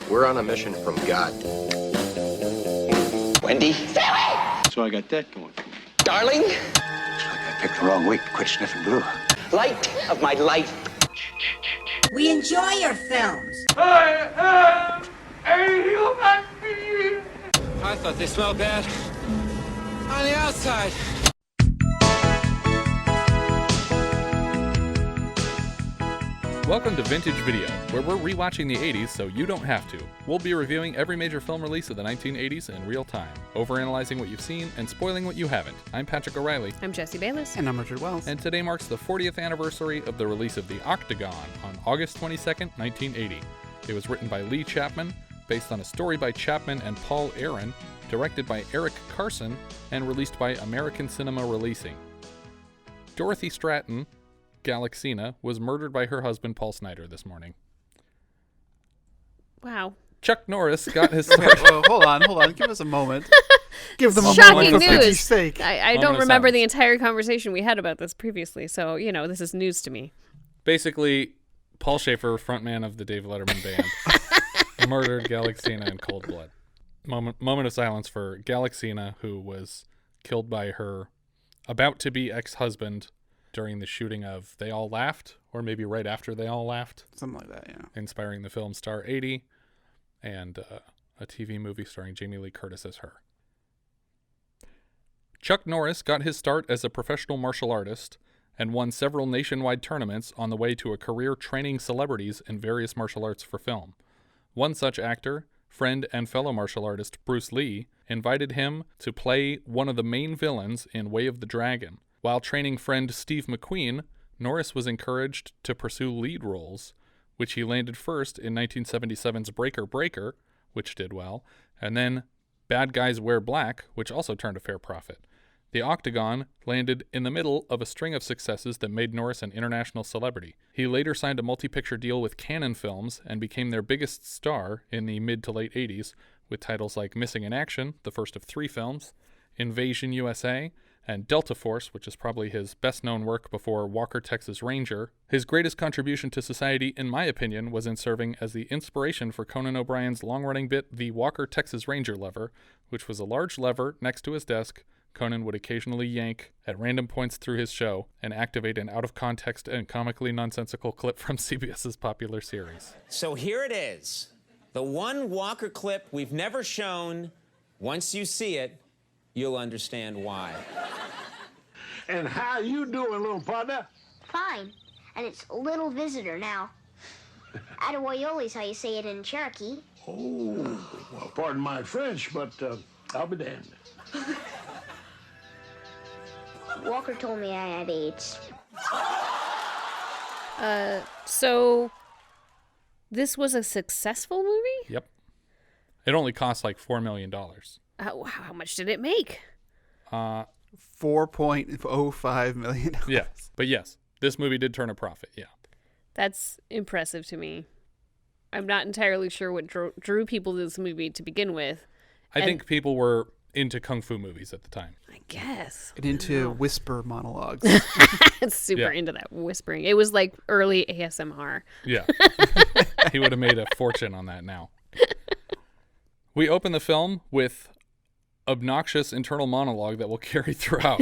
We're on a mission from God. Wendy? So I got that going for me. Darling? Looks like I picked the wrong week to quit sniffing glue. Light of my life. We enjoy your films. I am a human being. I thought they smelled bad on the outside. Welcome to Vintage Video, where we're rewatching the 80s so you don't have to. We'll be reviewing every major film release of the 1980s in real time, overanalyzing what you've seen and spoiling what you haven't. I'm Patrick O'Reilly. I'm Jesse Bayless. And I'm Richard Wells. And today marks the 40th anniversary of the release of The Octagon on August 22nd, 1980. It was written by Leigh Chapman, based on a story by Chapman and Paul Aaron, directed by Eric Karson, and released by American Cinema Releasing. Dorothy Stratton, Galaxina, was murdered by her husband Paul Snider this morning. Wow. Chuck Norris got his start. Hold on. Give us a moment. Give them a Shocking moment for news. pity's sake. I don't remember the entire conversation we had about this previously, so, this is news to me. Basically, Paul Schaefer, frontman of the Dave Letterman Band, murdered Galaxina in cold blood. Moment of silence for Galaxina, who was killed by her about-to-be ex-husband during the shooting of They All Laughed, or maybe right after They All Laughed. Something like that, yeah. Inspiring the film star Aide, and a TV movie starring Jamie Lee Curtis as her. Chuck Norris got his start as a professional martial artist and won several nationwide tournaments on the way to a career training celebrities in various martial arts for film. One such actor, friend and fellow martial artist Bruce Lee, invited him to play one of the main villains in Way of the Dragon. While training friend Steve McQueen, Norris was encouraged to pursue lead roles, which he landed first in 1977's Breaker Breaker, which did well, and then Bad Guys Wear Black, which also turned a fair profit. The Octagon landed in the middle of a string of successes that made Norris an international celebrity. He later signed a multi-picture deal with Cannon Films and became their biggest star in the mid to late 80s, with titles like Missing in Action, the first of 3 films, Invasion USA, and Delta Force, which is probably his best-known work before Walker, Texas Ranger. His greatest contribution to society, in my opinion, was in serving as the inspiration for Conan O'Brien's long-running bit, The Walker, Texas Ranger Lever, which was a large lever next to his desk Conan would occasionally yank at random points through his show and activate an out-of-context and comically nonsensical clip from CBS's popular series. So here it is, the one Walker clip we've never shown. Once you see it, you'll understand why. And how you doing, little partner? Fine. And it's little visitor now. Adewoyoli's how you say it in Cherokee. Oh, well, pardon my French, but I'll be damned. Walker told me I had AIDS. So this was a successful movie? Yep. It only cost like $4 million. How much did it make? $4.05 million. Yeah, but yes, this movie did turn a profit, yeah. That's impressive to me. I'm not entirely sure what drew people to this movie to begin with. I think people were into kung fu movies at the time. I guess. And into whisper monologues. Super into that whispering. It was like early ASMR. Yeah. He would have made a fortune on that now. We open the film with obnoxious internal monologue that will carry throughout.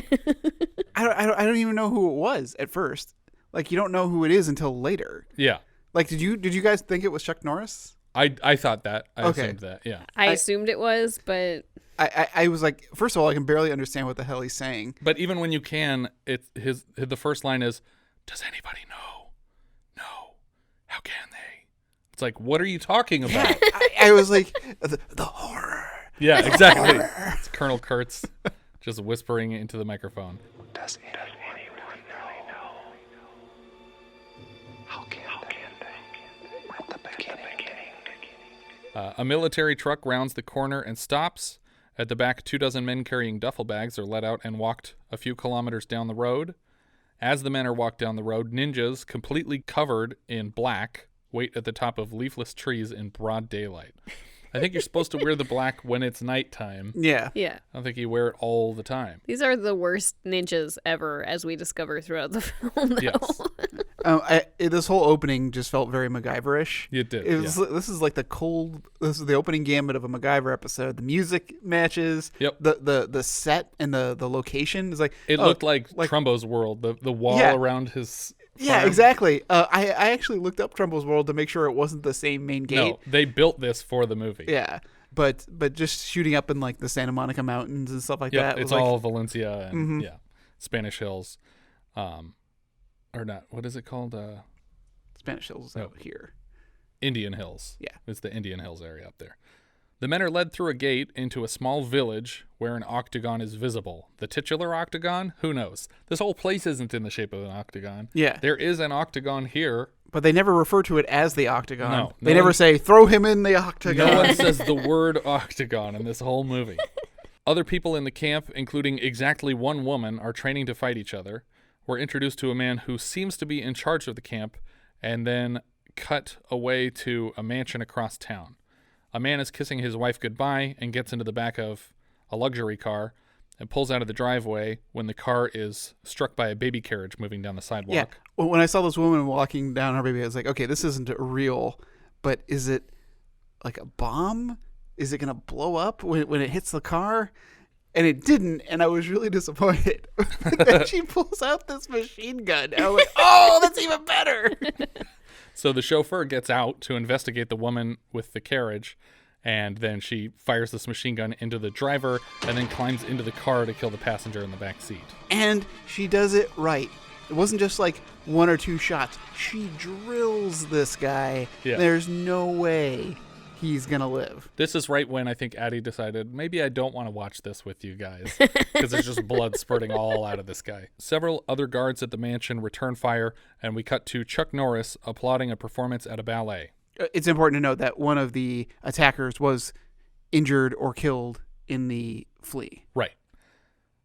I don't even know who it was at first. Like, you don't know who it is until later. Yeah. Like, did you guys think it was Chuck Norris? I thought that. I assumed that, yeah. I assumed it was, but I was like, first of all, I can barely understand what the hell he's saying. But even when you can, the first line is, "Does anybody know? No. How can they?" It's like, what are you talking about? I was like, the horror. Yeah, exactly. It's Colonel Kurtz just whispering into the microphone. Does anyone know? How can they? At the beginning. A military truck rounds the corner and stops. At the back, 24 men carrying duffel bags are let out and walked a few kilometers down the road. As the men are walked down the road, ninjas, completely covered in black, wait at the top of leafless trees in broad daylight. I think you're supposed to wear the black when it's nighttime. Yeah. Yeah. I don't think you wear it all the time. These are the worst ninjas ever, as we discover throughout the film, though. Yes. This whole opening just felt very MacGyver-ish. It did. This is like this is the opening gambit of a MacGyver episode. The music matches. Yep. The set and the location is like it looked like Trumbo's world. The wall around his. Yeah, farm. exactly. I actually looked up Trumbo's world to make sure it wasn't the same main gate. No, they built this for the movie. Yeah, but just shooting up in like the Santa Monica Mountains and stuff like that. It's was all like, Valencia and Spanish Hills, or not? What is it called? Spanish Hills out here. Indian Hills. Yeah, it's the Indian Hills area up there. The men are led through a gate into a small village where an octagon is visible. The titular octagon? Who knows? This whole place isn't in the shape of an octagon. Yeah. There is an octagon here. But they never refer to it as the octagon. No. They never say, throw him in the octagon. No one says the word octagon in this whole movie. Other people in the camp, including exactly one woman, are training to fight each other. We're introduced to a man who seems to be in charge of the camp, and then cut away to a mansion across town. A man is kissing his wife goodbye and gets into the back of a luxury car and pulls out of the driveway when the car is struck by a baby carriage moving down the sidewalk. Yeah. When I saw this woman walking down her baby, I was like, okay, this isn't real, but is it like a bomb? Is it going to blow up when it hits the car? And it didn't, and I was really disappointed. Then she pulls out this machine gun. And I was like, oh, that's even better. So the chauffeur gets out to investigate the woman with the carriage, and then she fires this machine gun into the driver and then climbs into the car to kill the passenger in the back seat. And she does it right. It wasn't just like one or two shots. She drills this guy. Yeah. There's no way he's going to live. This is right when I think Addie decided, maybe I don't want to watch this with you guys, because there's just blood spurting all out of this guy. Several other guards at the mansion return fire, and we cut to Chuck Norris applauding a performance at a ballet. It's important to note that one of the attackers was injured or killed in the flee. Right.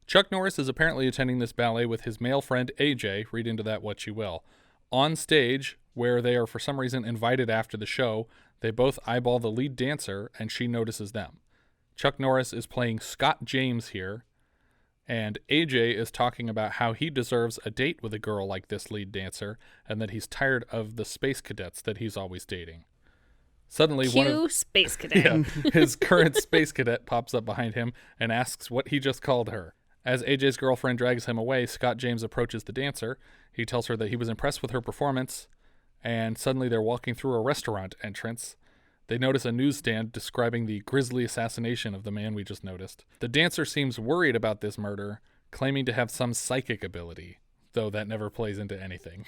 Chuck Norris is apparently attending this ballet with his male friend AJ, read into that what you will. On stage, where they are for some reason invited after the show, they both eyeball the lead dancer, and she notices them. Chuck Norris is playing Scott James here, and AJ is talking about how he deserves a date with a girl like this lead dancer, and that he's tired of the space cadets that he's always dating. Suddenly, space cadet. His current space cadet pops up behind him and asks what he just called her. As AJ's girlfriend drags him away, Scott James approaches the dancer. He tells her that he was impressed with her performance, and suddenly they're walking through a restaurant entrance. They notice a newsstand describing the grisly assassination of the man we just noticed. The dancer seems worried about this murder, claiming to have some psychic ability, though that never plays into anything.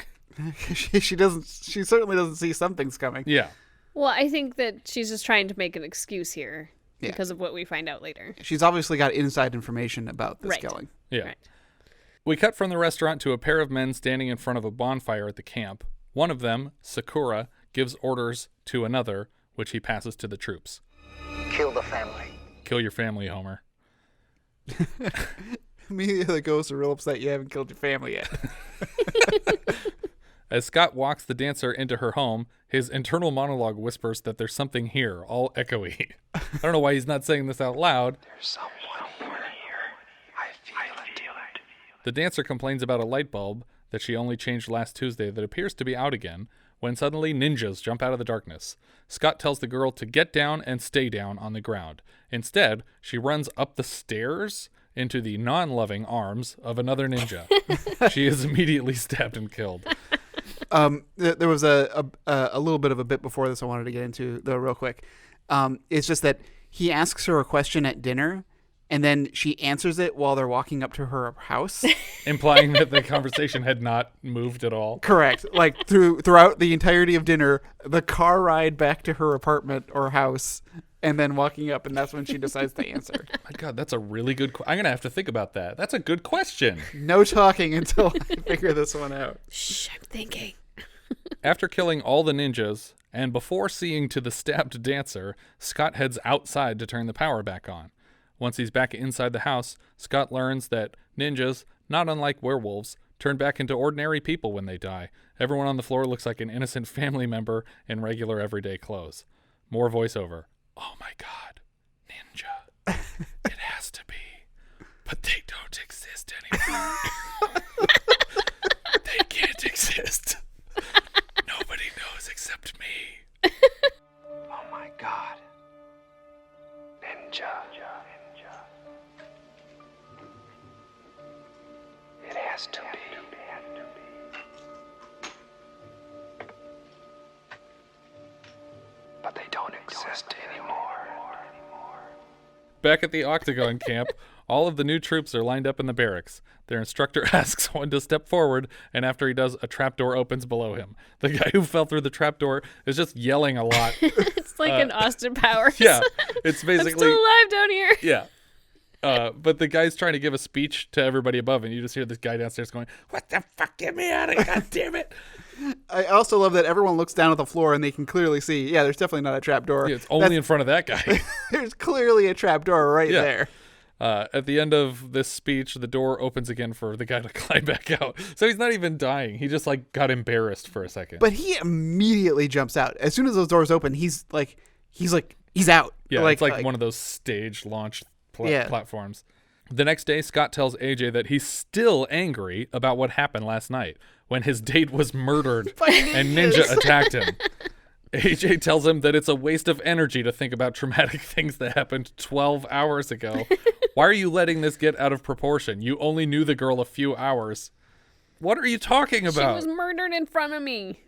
She certainly doesn't see something's coming. Yeah. Well, I think that she's just trying to make an excuse here because of what we find out later. She's obviously got inside information about this Right. killing. Yeah. Right. We cut from the restaurant to a pair of men standing in front of a bonfire at the camp. One of them, Seikura, gives orders to another, which he passes to the troops. Kill the family. Kill your family, Homer. Me, the ghosts are real upset you haven't killed your family yet. As Scott walks the dancer into her home, his internal monologue whispers that there's something here, all echoey. I don't know why he's not saying this out loud. There's someone here. I feel it. The dancer complains about a light bulb that she only changed last Tuesday that appears to be out again, when suddenly ninjas jump out of the darkness. Scott tells the girl to get down and stay down on the ground. Instead, she runs up the stairs into the non-loving arms of another ninja. She is immediately stabbed and killed. There was a little bit of a bit before this I wanted to get into, though, real quick. It's just that he asks her a question at dinner, and then she answers it while they're walking up to her house. Implying that the conversation had not moved at all. Correct. Like, throughout the entirety of dinner, the car ride back to her apartment or house, and then walking up, and that's when she decides to answer. My God, that's a really good I'm going to have to think about that. That's a good question. No talking until I figure this one out. Shh, I'm thinking. After killing all the ninjas, and before seeing to the stabbed dancer, Scott heads outside to turn the power back on. Once he's back inside the house, Scott learns that ninjas, not unlike werewolves, turn back into ordinary people when they die. Everyone on the floor looks like an innocent family member in regular everyday clothes. More voiceover. Oh my God, ninja. It has to be. But they don't exist anymore. They can't exist. ninja. It has to be. But they don't exist anymore. Back at the Octagon camp, all of the new troops are lined up in the barracks. Their instructor asks one to step forward, and after he does, a trapdoor opens below him. The guy who fell through the trapdoor is just yelling a lot. It's like an Austin Powers. Yeah, it's basically... I'm still alive down here. Yeah. But the guy's trying to give a speech to everybody above, and you just hear this guy downstairs going, "What the fuck? Get me out of here, God damn it." I also love that everyone looks down at the floor and they can clearly see, yeah, there's definitely not a trapdoor. Yeah, it's only in front of that guy. There's clearly a trapdoor right there. At the end of this speech, the door opens again for the guy to climb back out. So he's not even dying. He just got embarrassed for a second. But he immediately jumps out. As soon as those doors open, he's out. Yeah, it's like one of those stage launch platforms. The next day, Scott tells AJ that he's still angry about what happened last night when his date was murdered and Ninja attacked him. AJ tells him that it's a waste of energy to think about traumatic things that happened 12 hours ago. Why are you letting this get out of proportion? You only knew the girl a few hours. What are you talking about? She was murdered in front of me.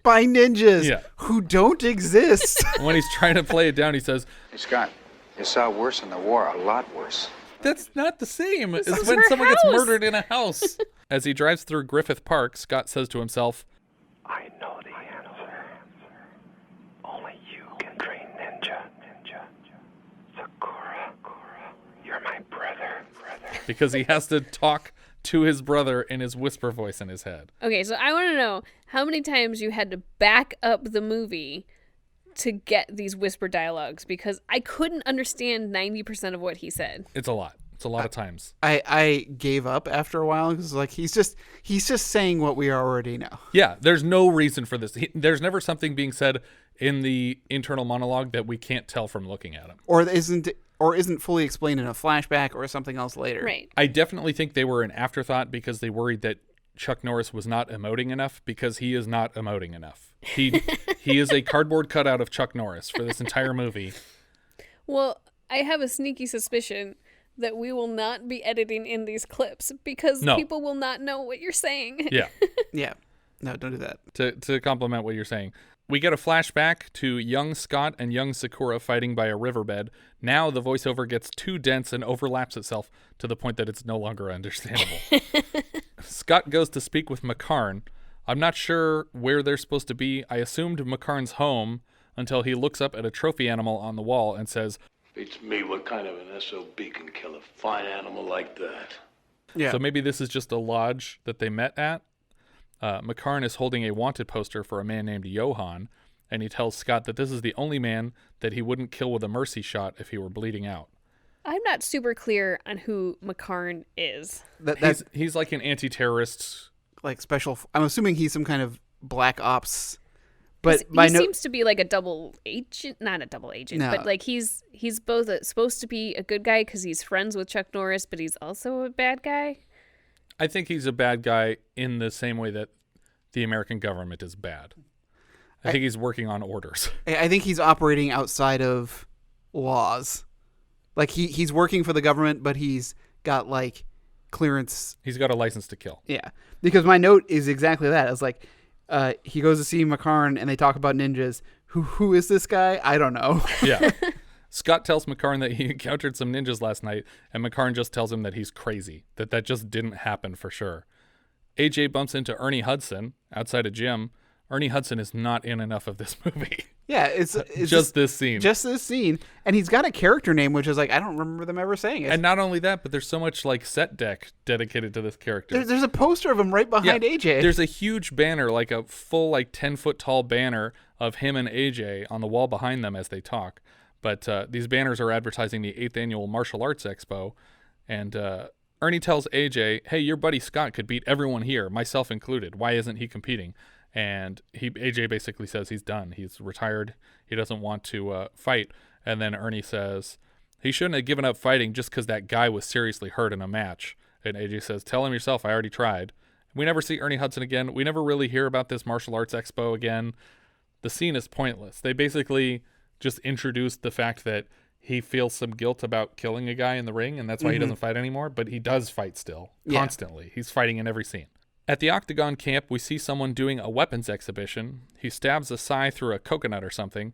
By ninjas who don't exist. When he's trying to play it down, he says, "Hey, Scott, you saw worse in the war, a lot worse." That's not the same as is when her someone gets house. murdered in a house. As he drives through Griffith Park, Scott says to himself, I know the answer. Only you can train ninja. Seikura, you're my brother. because he has to talk to his brother in his whisper voice in his head. Okay, so I want to know how many times you had to back up the movie to get these whisper dialogues, because I couldn't understand 90% of what he said. It's a lot. It's a lot of times. I gave up after a while because he's just saying what we already know. Yeah, there's no reason for this. There's never something being said in the internal monologue that we can't tell from looking at him. Or isn't fully explained in a flashback or something else later. Right. I definitely think they were an afterthought because they worried that Chuck Norris was not emoting enough, because he is not emoting enough. He is a cardboard cutout of Chuck Norris for this entire movie. Well, I have a sneaky suspicion that we will not be editing in these clips because people will not know what you're saying. Yeah. Yeah. No, don't do that. To complement what you're saying, we get a flashback to young Scott and young Seikura fighting by a riverbed. Now the voiceover gets too dense and overlaps itself to the point that it's no longer understandable. Scott goes to speak with McCarn. I'm not sure where they're supposed to be. I assumed McCarn's home until he looks up at a trophy animal on the wall and says, "Beats me what kind of an SOB can kill a fine animal like that." Yeah. So maybe this is just a lodge that they met at. McCarn is holding a wanted poster for a man named Johan, and he tells Scott that this is the only man that he wouldn't kill with a mercy shot if he were bleeding out. I'm not super clear on who McCarn is. He's like an anti-terrorist. Like special. I'm assuming he's some kind of black ops. But he seems to be like a double agent, not a double agent, No. but like he's both supposed to be a good guy because he's friends with Chuck Norris, but he's also a bad guy. I think he's a bad guy in the same way that the American government is bad. I think he's working on orders. I think he's operating outside of laws. Like he's working for the government, but he's got like clearance. He's got a license to kill. Yeah. Because my note is exactly that. It's like he goes to see McCarn and they talk about ninjas. Who is this guy? I don't know. Yeah. Scott tells McCarn that he encountered some ninjas last night, and McCarn just tells him that he's crazy, that just didn't happen for sure. AJ bumps into Ernie Hudson outside a gym. Ernie Hudson is not in enough of this movie. Yeah, it's just this scene. Just this scene. And he's got a character name, which is like, I don't remember them ever saying it. And not only that, but there's so much like set deck dedicated to this character. There's a poster of him right behind AJ. There's a huge banner, like a full 10-foot tall banner of him and AJ on the wall behind them as they talk. But these banners are advertising the 8th annual Martial Arts Expo. And Ernie tells AJ, hey, your buddy Scott could beat everyone here, myself included. Why isn't he competing? And AJ basically says he's done. He's retired. He doesn't want to fight. And then Ernie says he shouldn't have given up fighting just because that guy was seriously hurt in a match. And AJ says, tell him yourself, I already tried. We never see Ernie Hudson again. We never really hear about this Martial Arts Expo again. The scene is pointless. They basically just introduced the fact that he feels some guilt about killing a guy in the ring, and that's why he doesn't fight anymore, but he does fight still, constantly. He's fighting in every scene. At the Octagon camp, we see someone doing a weapons exhibition. He stabs a sai through a coconut or something,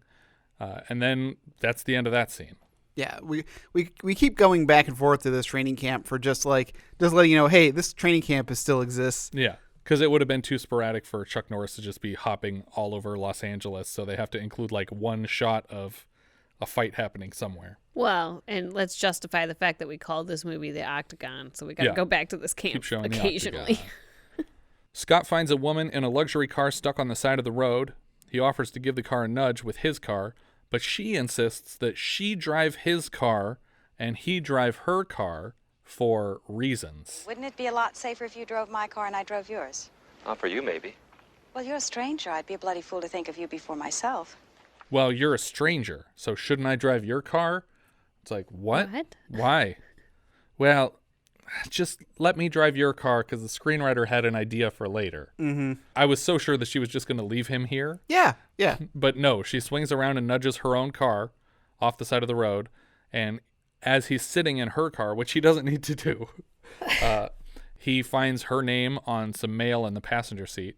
and then that's the end of that scene. Yeah, we keep going back and forth to this training camp for just letting you know, hey, this training camp still exists. Yeah, because it would have been too sporadic for Chuck Norris to just be hopping all over Los Angeles, so they have to include like one shot of a fight happening somewhere. Well, and let's justify the fact that we called this movie The Octagon, so we got to go back to this camp occasionally. Scott finds a woman in a luxury car stuck on the side of the road. He offers to give the car a nudge with his car, but she insists that she drive his car and he drive her car for reasons. Wouldn't it be a lot safer if you drove my car and I drove yours? Not for you, maybe. Well, you're a stranger. I'd be a bloody fool to think of you before myself. Well, you're a stranger, so shouldn't I drive your car? It's like, what? Why? Well, just let me drive your car because the screenwriter had an idea for later. I was so sure that she was just going to leave him here. Yeah. But no, she swings around and nudges her own car off the side of the road. And as he's sitting in her car, which he doesn't need to do, he finds her name on some mail in the passenger seat.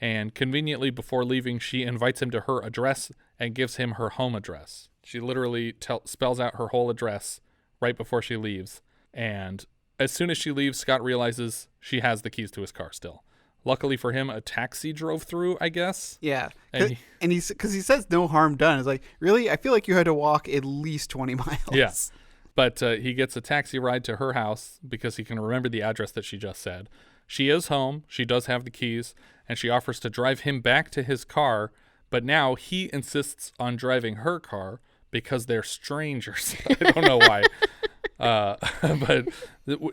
And conveniently, before leaving, she invites him to her address and gives him her home address. She literally spells out her whole address right before she leaves. And as soon as she leaves, Scott realizes she has the keys to his car still. Luckily for him, a taxi drove through, I guess. Yeah. And he says no harm done. It's like, really? I feel like you had to walk at least 20 miles. Yeah. But he gets a taxi ride to her house because he can remember the address that she just said. She is home. She does have the keys. And she offers to drive him back to his car. But now he insists on driving her car because they're strangers. I don't know why. But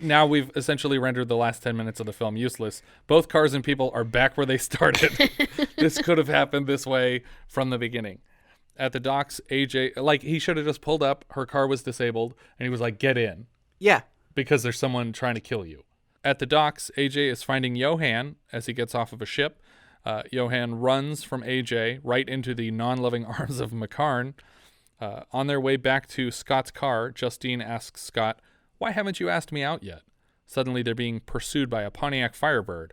now we've essentially rendered the last 10 minutes of the film useless. Both cars and people are back where they started. This could have happened this way from the beginning. At the docks, AJ, like, he should have just pulled up. Her car was disabled, and he was like, get in. Yeah. Because there's someone trying to kill you. At the docks, AJ is finding Johan as he gets off of a ship. Johan runs from AJ right into the non-loving arms of McCarn. On their way back to Scott's car, Justine asks Scott, "Why haven't you asked me out yet?" Suddenly they're being pursued by a Pontiac Firebird.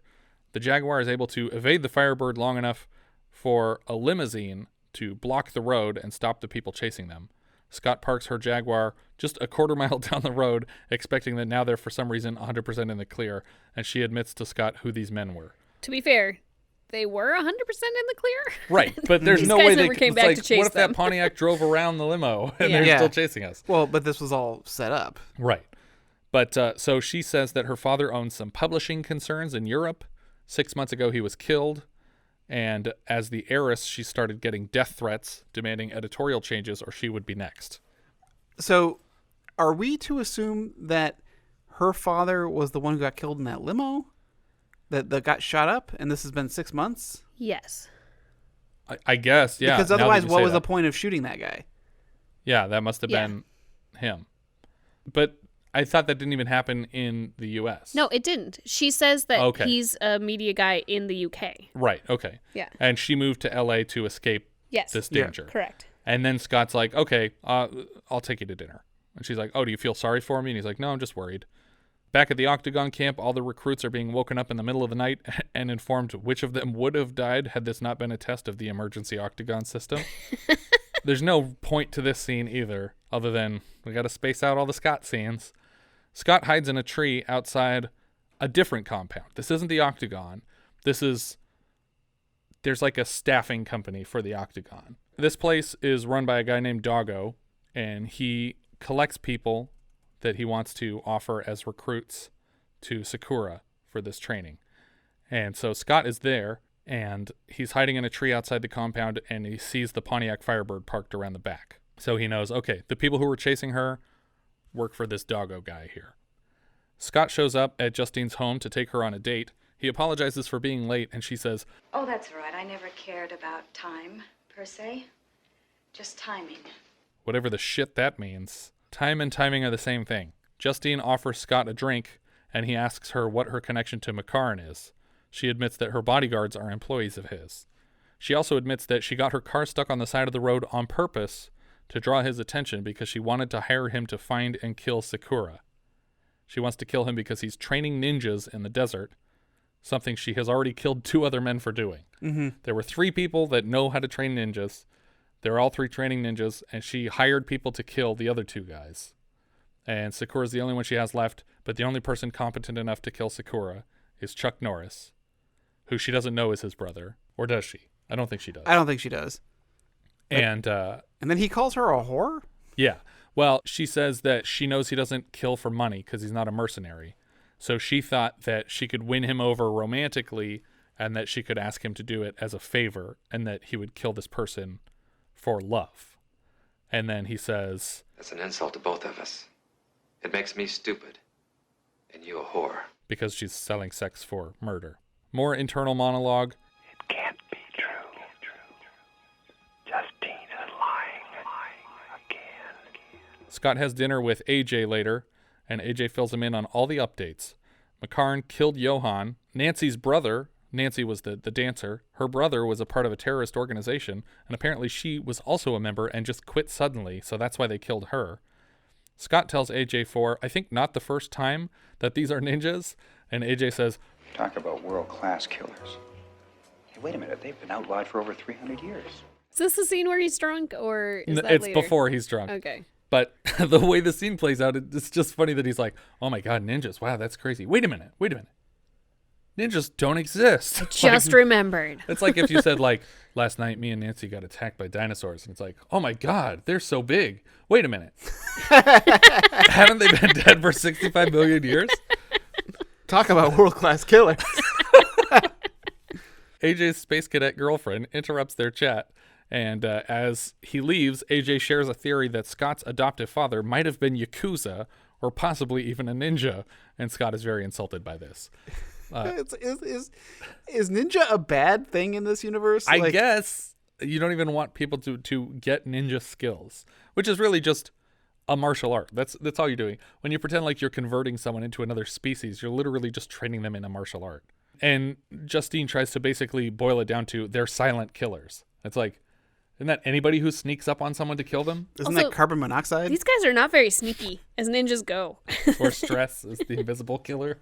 The Jaguar is able to evade the Firebird long enough for a limousine to block the road and stop the people chasing them. Scott parks her Jaguar just a quarter mile down the road, expecting that now they're for some reason 100% in the clear, and she admits to Scott who these men were. To be fair, they were 100% in the clear. Right, but there's no way they came back to chase what if them? that Pontiac drove around the limo and they're still chasing us? Well, but this was all set up. Right. But so she says that her father owns some publishing concerns in Europe. 6 months ago, he was killed. And as the heiress, she started getting death threats, demanding editorial changes or she would be next. So are we to assume that her father was the one who got killed in that limo? That got shot up, and this has been 6 months? Yes. I guess, yeah. Because otherwise, what was the point of shooting that guy? Yeah, that must have been him. But I thought that didn't even happen in the U.S. No, it didn't. She says that he's a media guy in the U.K. Right, okay. Yeah. And she moved to L.A. to escape this danger. Yeah, correct. And then Scott's like, okay, I'll take you to dinner. And she's like, oh, do you feel sorry for me? And he's like, no, I'm just worried. Back at the Octagon camp, all the recruits are being woken up in the middle of the night and informed which of them would have died had this not been a test of the emergency Octagon system. There's no point to this scene either, other than we got to space out all the Scott scenes. Scott hides in a tree outside a different compound. This isn't the Octagon. There's like a staffing company for the Octagon. This place is run by a guy named Doggo, and he collects people that he wants to offer as recruits to Seikura for this training. And so Scott is there, and he's hiding in a tree outside the compound, and he sees the Pontiac Firebird parked around the back. So he knows, okay, the people who were chasing her work for this Doggo guy here. Scott shows up at Justine's home to take her on a date. He apologizes for being late, and she says, Oh, that's all right. I never cared about time, per se. Just timing. Whatever the shit that means. Time and timing are the same thing. Justine offers Scott a drink, and he asks her what her connection to McCarn is. She admits that her bodyguards are employees of his. She also admits that she got her car stuck on the side of the road on purpose to draw his attention because she wanted to hire him to find and kill Seikura. She wants to kill him because he's training ninjas in the desert, something she has already killed 2 other men for doing. Mm-hmm. There were 3 people that know how to train ninjas. They're all 3 training ninjas, and she hired people to kill the other 2 guys. And Seikura's the only one she has left, but the only person competent enough to kill Seikura is Chuck Norris, who she doesn't know is his brother. Or does she? I don't think she does. I don't think she does. And then he calls her a whore? Yeah. Well, she says that she knows he doesn't kill for money because he's not a mercenary. So she thought that she could win him over romantically and that she could ask him to do it as a favor and that he would kill this person for love. And then he says, "That's an insult to both of us. It makes me stupid and you a whore." Because she's selling sex for murder. More internal monologue. It can't be true. Justine is lying again. Scott has dinner with AJ later, and AJ fills him in on all the updates. McCarn killed Johan. Nancy's brother, Nancy was the dancer, her brother was a part of a terrorist organization, and apparently she was also a member and just quit suddenly, so that's why they killed her. Scott tells AJ for, I think not the first time, that these are ninjas, and AJ says, Talk about world-class killers. Hey, wait a minute, they've been outlawed for over 300 years. Is this the scene where he's drunk, or is that it's later? before he's drunk. Okay. But the way the scene plays out, it's just funny that he's like, oh my God, ninjas. Wow, that's crazy. Wait a minute. Ninjas don't exist. I just remembered. It's like if you said, like, last night me and Nancy got attacked by dinosaurs. And it's like, oh my God, they're so big. Wait a minute. Haven't they been dead for 65 million years? Talk about world-class killers. AJ's space cadet girlfriend interrupts their chat. And as he leaves, AJ shares a theory that Scott's adoptive father might have been Yakuza or possibly even a ninja. And Scott is very insulted by this. Is ninja a bad thing in this universe? I guess you don't even want people to get ninja skills, which is really just a martial art. That's all you're doing. When you pretend like you're converting someone into another species, you're literally just training them in a martial art. And Justine tries to basically boil it down to they're silent killers. It's like, isn't that anybody who sneaks up on someone to kill them? Isn't that carbon monoxide? These guys are not very sneaky as ninjas go. Or stress is the invisible killer.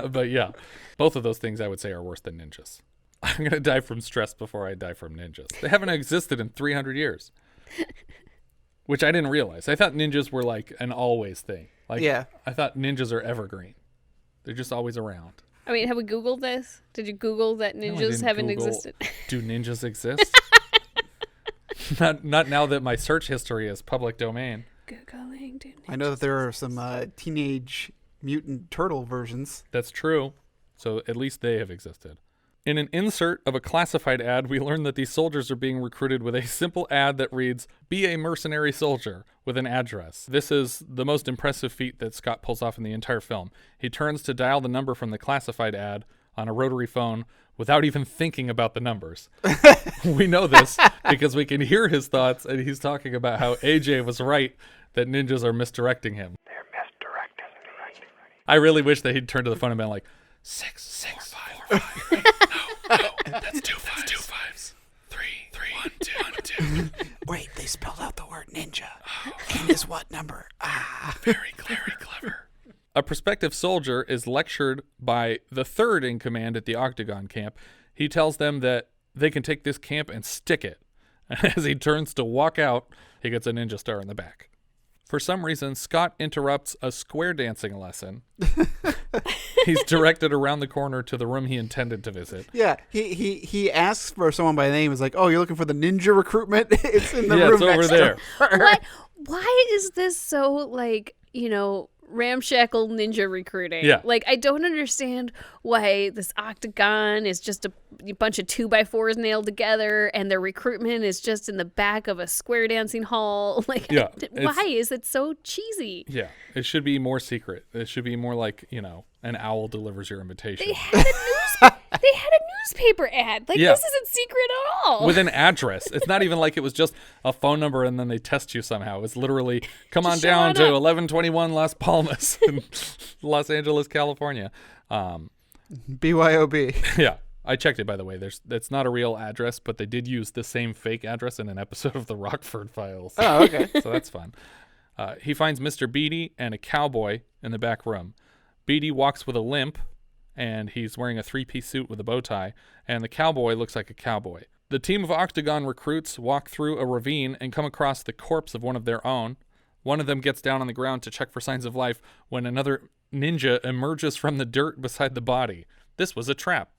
But yeah, both of those things I would say are worse than ninjas. I'm going to die from stress before I die from ninjas. They haven't existed in 300 years. Which I didn't realize. I thought ninjas were like an always thing. Like, yeah. I thought ninjas are evergreen. They're just always around. I mean, have we Googled this? Did you Google that ninjas haven't existed? Do ninjas exist? Not now that my search history is public domain. Googling. I know that there are some teenage mutant turtle versions. That's true. So at least they have existed. In an insert of a classified ad, we learn that these soldiers are being recruited with a simple ad that reads, "Be a mercenary soldier," with an address. This is the most impressive feat that Scott pulls off in the entire film. He turns to dial the number from the classified ad on a rotary phone without even thinking about the numbers. We know this because we can hear his thoughts, and he's talking about how AJ was right that ninjas are misdirecting him. They're misdirecting. I really wish that he'd turned to the phone and been like, 6, 4, 5. No, that's 2 5s. 2 5s. 3, 1, 2. Wait, they spelled out the word ninja. And is what number? Very clever. A prospective soldier is lectured by the third in command at the Octagon camp. He tells them that they can take this camp and stick it. And as he turns to walk out, he gets a ninja star in the back. For some reason, Scott interrupts a square dancing lesson. He's directed around the corner to the room he intended to visit. Yeah, he asks for someone by name. It's like, oh, you're looking for the ninja recruitment? It's in the room it's over next there. Why is this so, like, ramshackle ninja recruiting? Yeah. Like, I don't understand why this Octagon is just a bunch of 2x4s nailed together and their recruitment is just in the back of a square dancing hall. Like, yeah, why is it so cheesy? Yeah, it should be more secret. It should be more like, an owl delivers your invitation. They had a newspaper ad. Like, This isn't secret at all. With an address. It's not even like it was just a phone number and then they test you somehow. It's literally, come on down to 1121 Las Palmas in Los Angeles, California. BYOB. Yeah. I checked it, by the way. That's not a real address, but they did use the same fake address in an episode of the Rockford Files. Oh, okay. So that's fun. He finds Mr. Beatty and a cowboy in the back room. Beatty walks with a limp, and he's wearing a 3-piece suit with a bow tie, and the cowboy looks like a cowboy. The team of Octagon recruits walk through a ravine and come across the corpse of one of their own. One of them gets down on the ground to check for signs of life when another ninja emerges from the dirt beside the body. This was a trap,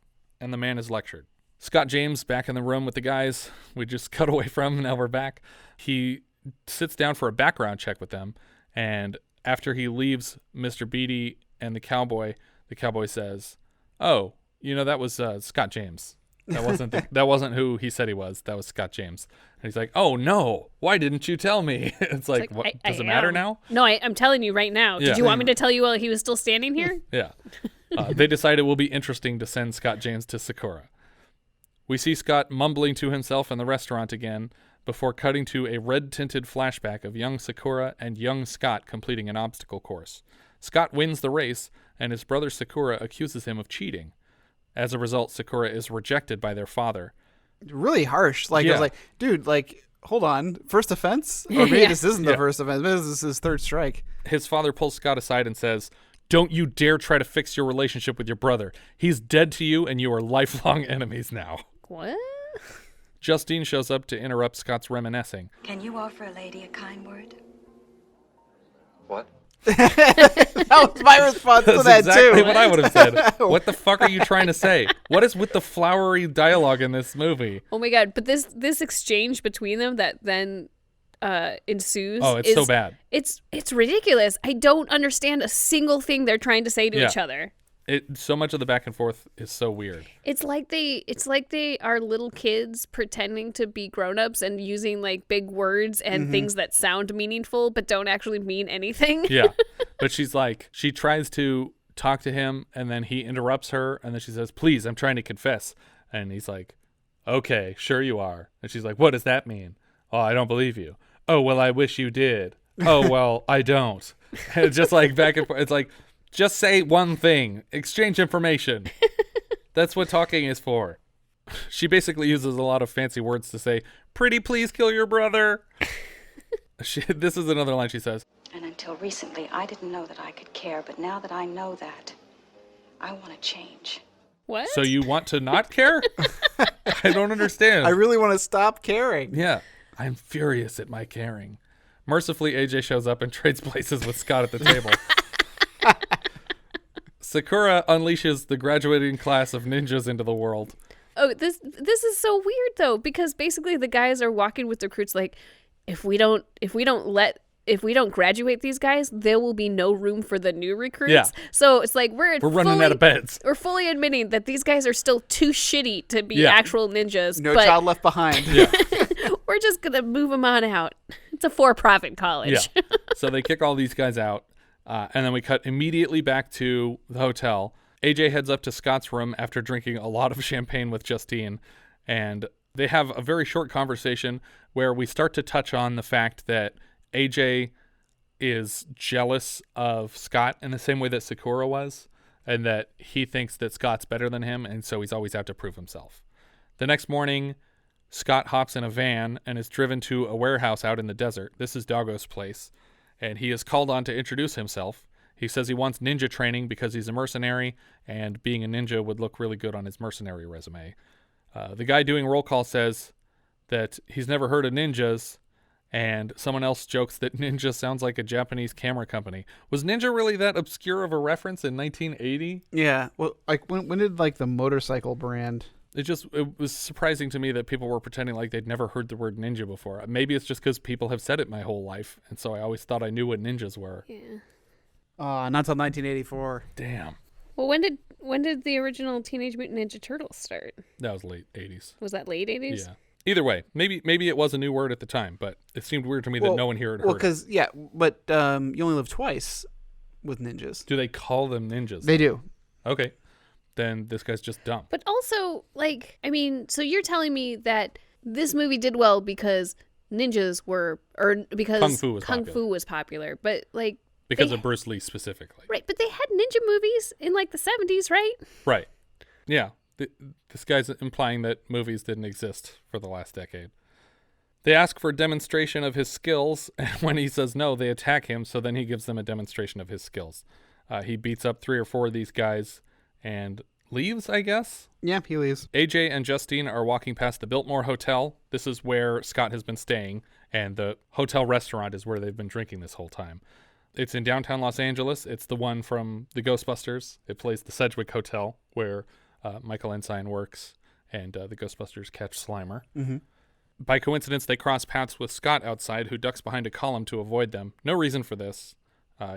and the man is lectured. Scott James back in the room with the guys we just cut away from. Now we're back. He sits down for a background check with them, and after he leaves Mr. Beatty and the cowboy says, "Oh, that was Scott James. That wasn't who he said he was. That was Scott James." And he's like, "Oh no, why didn't you tell me?" It's like, what, does it matter now? No, I'm telling you right now. Yeah. Did you want me to tell you while he was still standing here? Yeah. They decide it will be interesting to send Scott James to Seikura. We see Scott mumbling to himself in the restaurant again before cutting to a red-tinted flashback of young Seikura and young Scott completing an obstacle course. Scott wins the race, and his brother Seikura accuses him of cheating. As a result, Seikura is rejected by their father. Really harsh. I was like, dude, hold on. First offense? Or maybe this isn't the first offense. Maybe this is his third strike. His father pulls Scott aside and says, "Don't you dare try to fix your relationship with your brother. He's dead to you, and you are lifelong enemies now." What? Justine shows up to interrupt Scott's reminiscing. Can you offer a lady a kind word? What? That was my response to that, exactly too. what I would have said. What the fuck are you trying to say? What is with the flowery dialogue in this movie? Oh my god! But this exchange between them that then ensues. Oh, it's so bad. It's ridiculous. I don't understand a single thing they're trying to say to each other. So much of the back and forth is so weird. It's like they are little kids pretending to be grown-ups and using big words and things that sound meaningful but don't actually mean anything. Yeah. But she tries to talk to him, and then he interrupts her, and then she says, "Please, I'm trying to confess." And he's like, "Okay, sure you are." And she's like, "What does that mean?" "Oh, I don't believe you." "Oh, well, I wish you did." "Oh, well, I don't." And it's just back and forth. It's like, just say one thing. Exchange information. That's what talking is for. She basically uses a lot of fancy words to say, "Pretty please kill your brother." This is another line she says. "And until recently, I didn't know that I could care, but now that I know that, I want to change." What? So you want to not care? I don't understand. I really want to stop caring. Yeah. I'm furious at my caring. Mercifully, AJ shows up and trades places with Scott at the table. Seikura unleashes the graduating class of ninjas into the world. Oh, this is so weird though, because basically the guys are walking with the recruits like, if we don't graduate these guys, there will be no room for the new recruits. Yeah. So it's like we're running out of beds. We're fully admitting that these guys are still too shitty to be actual ninjas. No child left behind. Yeah. We're just gonna move them on out. It's a for-profit college. Yeah. So they kick all these guys out, and then we cut immediately back to the hotel. AJ heads up to Scott's room after drinking a lot of champagne with Justine, and they have a very short conversation where we start to touch on the fact that AJ is jealous of Scott in the same way that Seikura was, and that he thinks that Scott's better than him, and so he's always out to prove himself. The next morning, Scott hops in a van and is driven to a warehouse out in the desert. This is Doggo's place, and he is called on to introduce himself. He says he wants ninja training because he's a mercenary, and being a ninja would look really good on his mercenary resume. The guy doing roll call says that he's never heard of ninjas, and someone else jokes that ninja sounds like a Japanese camera company. Was ninja really that obscure of a reference in 1980? Yeah. Well, when did the motorcycle brand? It was surprising to me that people were pretending like they'd never heard the word ninja before. Maybe it's just because people have said it my whole life, and so I always thought I knew what ninjas were. Yeah. Not till 1984. Damn. Well, when did the original Teenage Mutant Ninja Turtles start? That was late 80s. Was that late 80s? Yeah. Either way, maybe it was a new word at the time, but it seemed weird to me that no one here had heard it. Well, because, but you only live twice with ninjas. Do they call them ninjas? They do. Okay. Then this guy's just dumb. But also, so you're telling me that this movie did well because ninjas were, or because Kung Fu was popular, but because of Bruce Lee specifically. Right, but they had ninja movies in the 70s, right? Right. Yeah. This guy's implying that movies didn't exist for the last decade. They ask for a demonstration of his skills, and when he says no, they attack him, so then he gives them a demonstration of his skills. He beats up 3 or 4 of these guys and leaves, I guess? Yeah, he leaves. AJ and Justine are walking past the Biltmore Hotel. This is where Scott has been staying, and the hotel restaurant is where they've been drinking this whole time. It's in downtown Los Angeles. It's the one from the Ghostbusters. It plays the Sedgwick Hotel, where Michael Ensign works, and the Ghostbusters catch Slimer. Mm-hmm. By coincidence, they cross paths with Scott outside, who ducks behind a column to avoid them. No reason for this.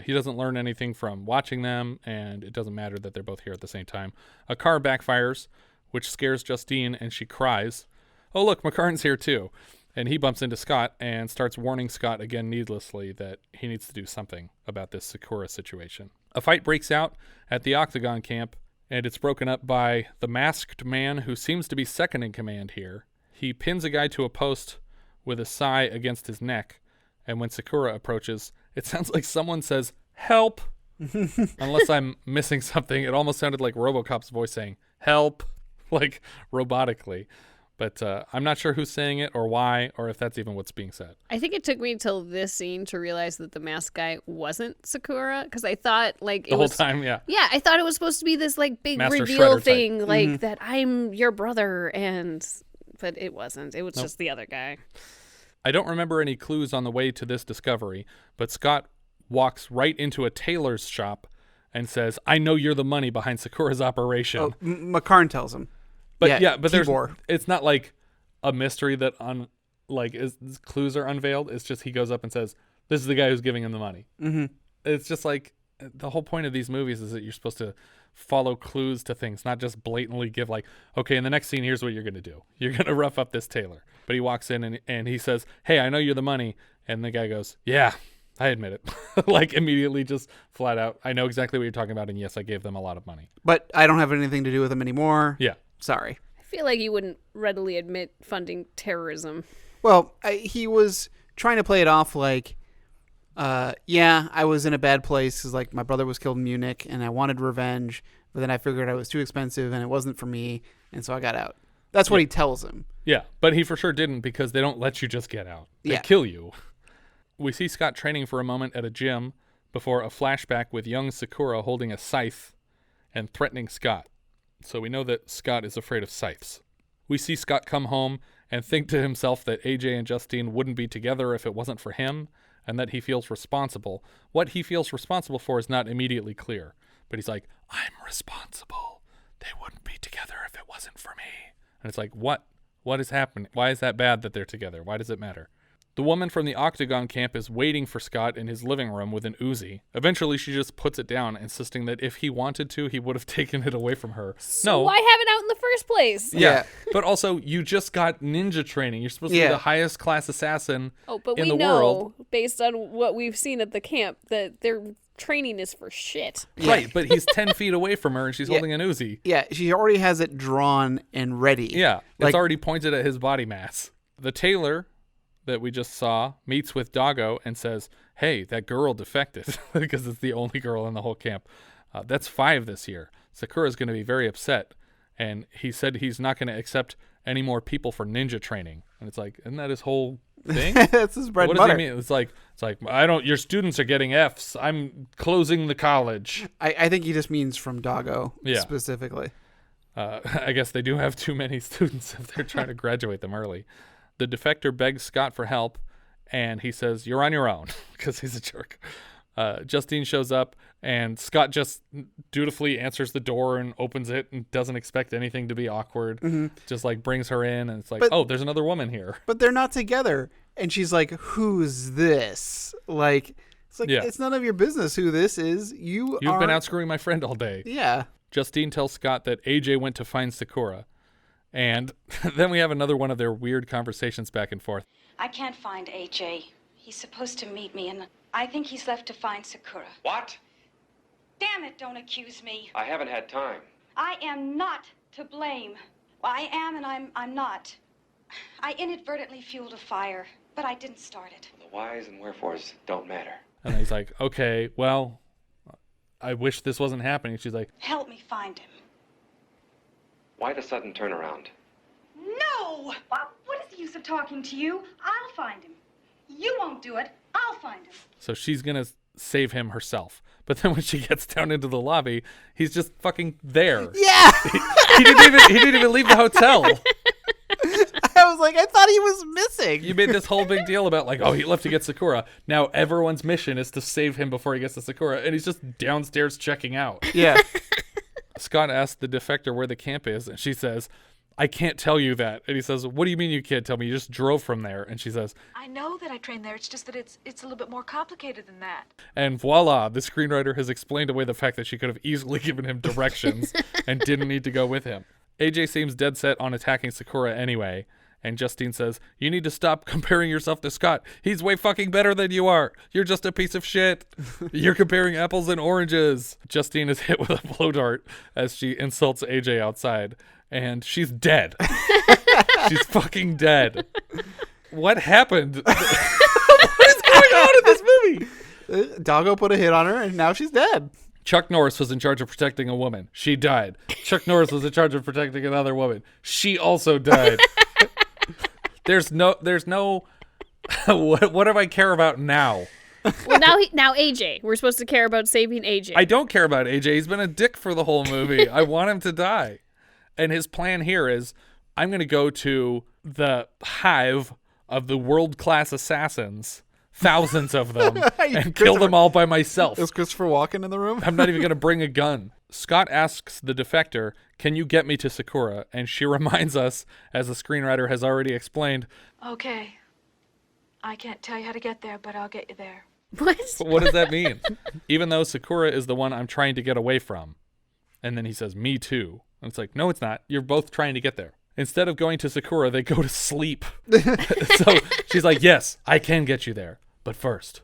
He doesn't learn anything from watching them, and it doesn't matter that they're both here at the same time. A car backfires, which scares Justine, and she cries. Oh, look, McCarn's here too. And he bumps into Scott and starts warning Scott again needlessly that he needs to do something about this Seikura situation. A fight breaks out at the Octagon camp, and it's broken up by the masked man who seems to be second in command here. He pins a guy to a post with a sai against his neck, and when Seikura approaches, it sounds like someone says, "Help!" Unless I'm missing something. It almost sounded like RoboCop's voice saying, "Help!" like robotically. But I'm not sure who's saying it or why, or if that's even what's being said. I think it took me until this scene to realize that the masked guy wasn't Seikura, because I thought like the whole time, yeah. Yeah, I thought it was supposed to be this like big Master reveal Shredder thing, type. like that I'm your brother, but it wasn't. It was Nope. just the other guy. I don't remember any clues on the way to this discovery, but Scott walks right into a tailor's shop and says, "I know you're the money behind Sakura's operation." Oh, McCarn tells him. But but Tibor. it's not like a mystery that clues are unveiled. It's just he goes up and says, "This is the guy who's giving him the money." Mm-hmm. It's just like the whole point of these movies is that you're supposed to follow clues to things, not just blatantly give like, okay, in the next scene, here's what you're going to do. You're going to rough up this tailor. But he walks in and he says, "Hey, I know you're the money." And the guy goes, "Yeah, I admit it." Like immediately just flat out, "I know exactly what you're talking about. And yes, I gave them a lot of money. But I don't have anything to do with them anymore. Yeah. Sorry. I feel like you wouldn't readily admit funding terrorism. Well, he was trying to play it off like, yeah, I was in a bad place. 'Cause, like, my brother was killed in Munich, and I wanted revenge, but then I figured I was too expensive, and it wasn't for me, and so I got out. That's what he tells him. Yeah, but he for sure didn't, because they don't let you just get out. They Yeah. kill you. We see Scott training for a moment at a gym before a flashback with young Seikura holding a scythe and threatening Scott. So we know that Scott is afraid of scythes. We see Scott come home and think to himself that AJ and Justine wouldn't be together if it wasn't for him, and that he feels responsible. What he feels responsible for is not immediately clear, but he's like, "I'm responsible. They wouldn't be together if it wasn't for me." And it's like, what? What is happening? Why is that bad that they're together? Why does it matter? The woman from the Octagon camp is waiting for Scott in his living room with an Uzi. Eventually, she just puts it down, insisting that if he wanted to, he would have taken it away from her. So why have it out in the first place? Yeah. But also, you just got ninja training. You're supposed to be the highest class assassin in the world. Based on what we've seen at the camp, that their training is for shit. Right, but he's 10 feet away from her, and she's holding an Uzi. Yeah, she already has it drawn and ready. Yeah, like, it's already pointed at his body mass. The tailor that we just saw meets with Doggo and says, "Hey, that girl defected," because it's the only girl in the whole camp. That's 5 this year. Sakura's going to be very upset, and he said he's not going to accept any more people for ninja training. And it's like, isn't that his whole thing? That's his bread and butter. butter. What does he mean? It's like I don't. Your students are getting Fs. I'm closing the college. I think he just means from Doggo specifically. I guess they do have too many students if they're trying to graduate them early. The defector begs Scott for help, and he says, "You're on your own," because he's a jerk. Justine shows up, and Scott just dutifully answers the door and opens it and doesn't expect anything to be awkward. Mm-hmm. Just like brings her in, and it's like, But- oh, there's another woman here. But they're not together. And she's like, "Who's this?" Like, it's like, it's none of your business who this is. You've been out screwing my friend all day. Yeah. Justine tells Scott that AJ went to find Seikura. And then we have another one of their weird conversations back and forth. I can't find AJ. He's supposed to meet me, and I think he's left to find Seikura. What? Damn it, don't accuse me. I haven't had time. I am not to blame. Well, I am and I'm not. I inadvertently fueled a fire, but I didn't start it. The whys and wherefores don't matter. And he's like, okay, well, I wish this wasn't happening. She's like, Help me find him. Why the sudden turnaround? No! What is the use of talking to you? I'll find him. You won't do it. I'll find him. So she's going to save him herself. But then when she gets down into the lobby, he's just fucking there. Yeah. He didn't even leave the hotel. I was like, I thought he was missing. You made this whole big deal about like, oh, he left to get Seikura. Now everyone's mission is to save him before he gets to Seikura, and he's just downstairs checking out. Yeah. Scott asks the defector where the camp is, and she says, I can't tell you that. And he says, what do you mean you can't tell me? You just drove from there. And she says, I know that I trained there. It's just that it's a little bit more complicated than that. and voila, the screenwriter has explained away the fact that she could have easily given him directions and didn't need to go with him. AJ seems dead set on attacking Seikura anyway. And Justine says, you need to stop comparing yourself to Scott. He's way fucking better than you are. You're just a piece of shit. You're comparing apples and oranges. Justine is hit with a blow dart as she insults AJ outside. And she's dead. She's fucking dead. What happened? What is going on in this movie? Doggo put a hit on her, and now she's dead. Chuck Norris was in charge of protecting a woman. She died. Chuck Norris was in charge of protecting another woman. She also died. There's no what do I care about now? Well, now AJ. We're supposed to care about saving AJ. I don't care about AJ. He's been a dick for the whole movie. I want him to die. And his plan here is, I'm going to go to the hive of the world-class assassins, thousands of them, and kill them all by myself. Is Christopher Walken in the room? I'm not even going to bring a gun. Scott asks the defector, can you get me to Seikura? And she reminds us, as the screenwriter has already explained, Okay. I can't tell you how to get there, but I'll get you there. What does that mean? Even though Seikura is the one I'm trying to get away from. And then he says, me too. And it's like, no, it's not. You're both trying to get there. Instead of going to Seikura, they go to sleep. So she's like, yes, I can get you there. But first,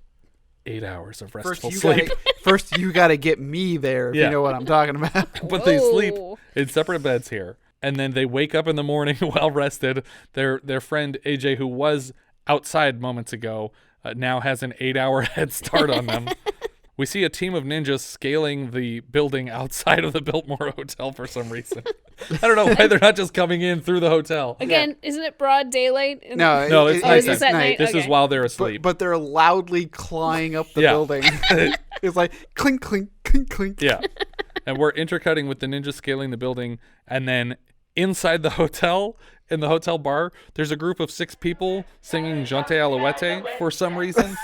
8 hours of restful sleep. First, you got to get me there, if you know what I'm talking about. But they sleep in separate beds here. And then they wake up in the morning well rested. Their friend AJ, who was outside moments ago, now has an 8-hour head start on them. We see a team of ninjas scaling the building outside of the Biltmore Hotel for some reason. I don't know why they're not just coming in through the hotel. Again, isn't it broad daylight? No, it's night. Is at night? This Okay. is while they're asleep. But they're loudly clawing up the building. It's like clink, clink, clink, clink. Yeah. And we're intercutting with the ninjas scaling the building. And then inside the hotel, in the hotel bar, there's a group of 6 people singing Jante Alouette for some reason.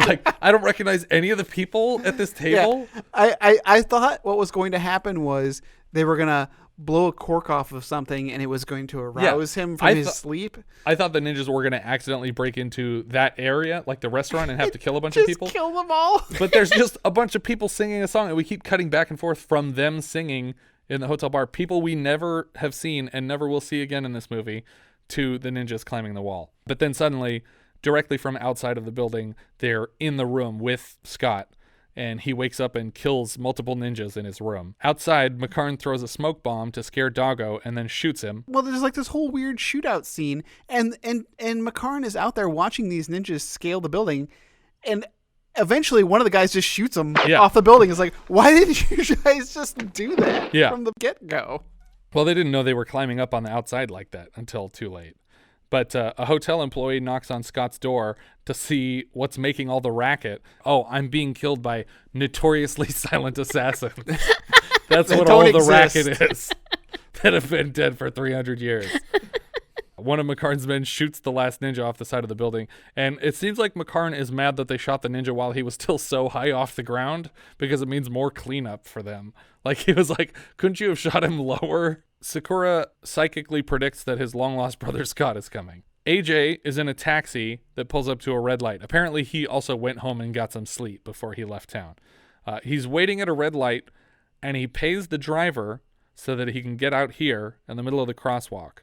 Like, I don't recognize any of the people at this table. Yeah. I thought what was going to happen was they were going to blow a cork off of something and it was going to arouse him from his sleep. I thought the ninjas were going to accidentally break into that area, like the restaurant, and have to kill a bunch of people. Kill them all. But there's just a bunch of people singing a song, and we keep cutting back and forth from them singing in the hotel bar. People we never have seen and never will see again in this movie, to the ninjas climbing the wall. But then suddenly, directly from outside of the building, they're in the room with Scott, and he wakes up and kills multiple ninjas in his room. Outside, McCarn throws a smoke bomb to scare Doggo and then shoots him. Well, there's like this whole weird shootout scene, and McCarn is out there watching these ninjas scale the building, and eventually one of the guys just shoots him off the building. It's like, why didn't you guys just do that from the get-go? Well, they didn't know they were climbing up on the outside like that until too late. But a hotel employee knocks on Scott's door to see what's making all the racket. Oh, I'm being killed by notoriously silent assassins. That's what all the racket is. That have been dead for 300 years. One of McCarn's men shoots the last ninja off the side of the building. And it seems like McCarn is mad that they shot the ninja while he was still so high off the ground, because it means more cleanup for them. Like, he was like, couldn't you have shot him lower? Seikura psychically predicts that his long-lost brother Scott is coming. AJ is in a taxi that pulls up to a red light. Apparently, he also went home and got some sleep before he left town. He's waiting at a red light, and he pays the driver so that he can get out here in the middle of the crosswalk.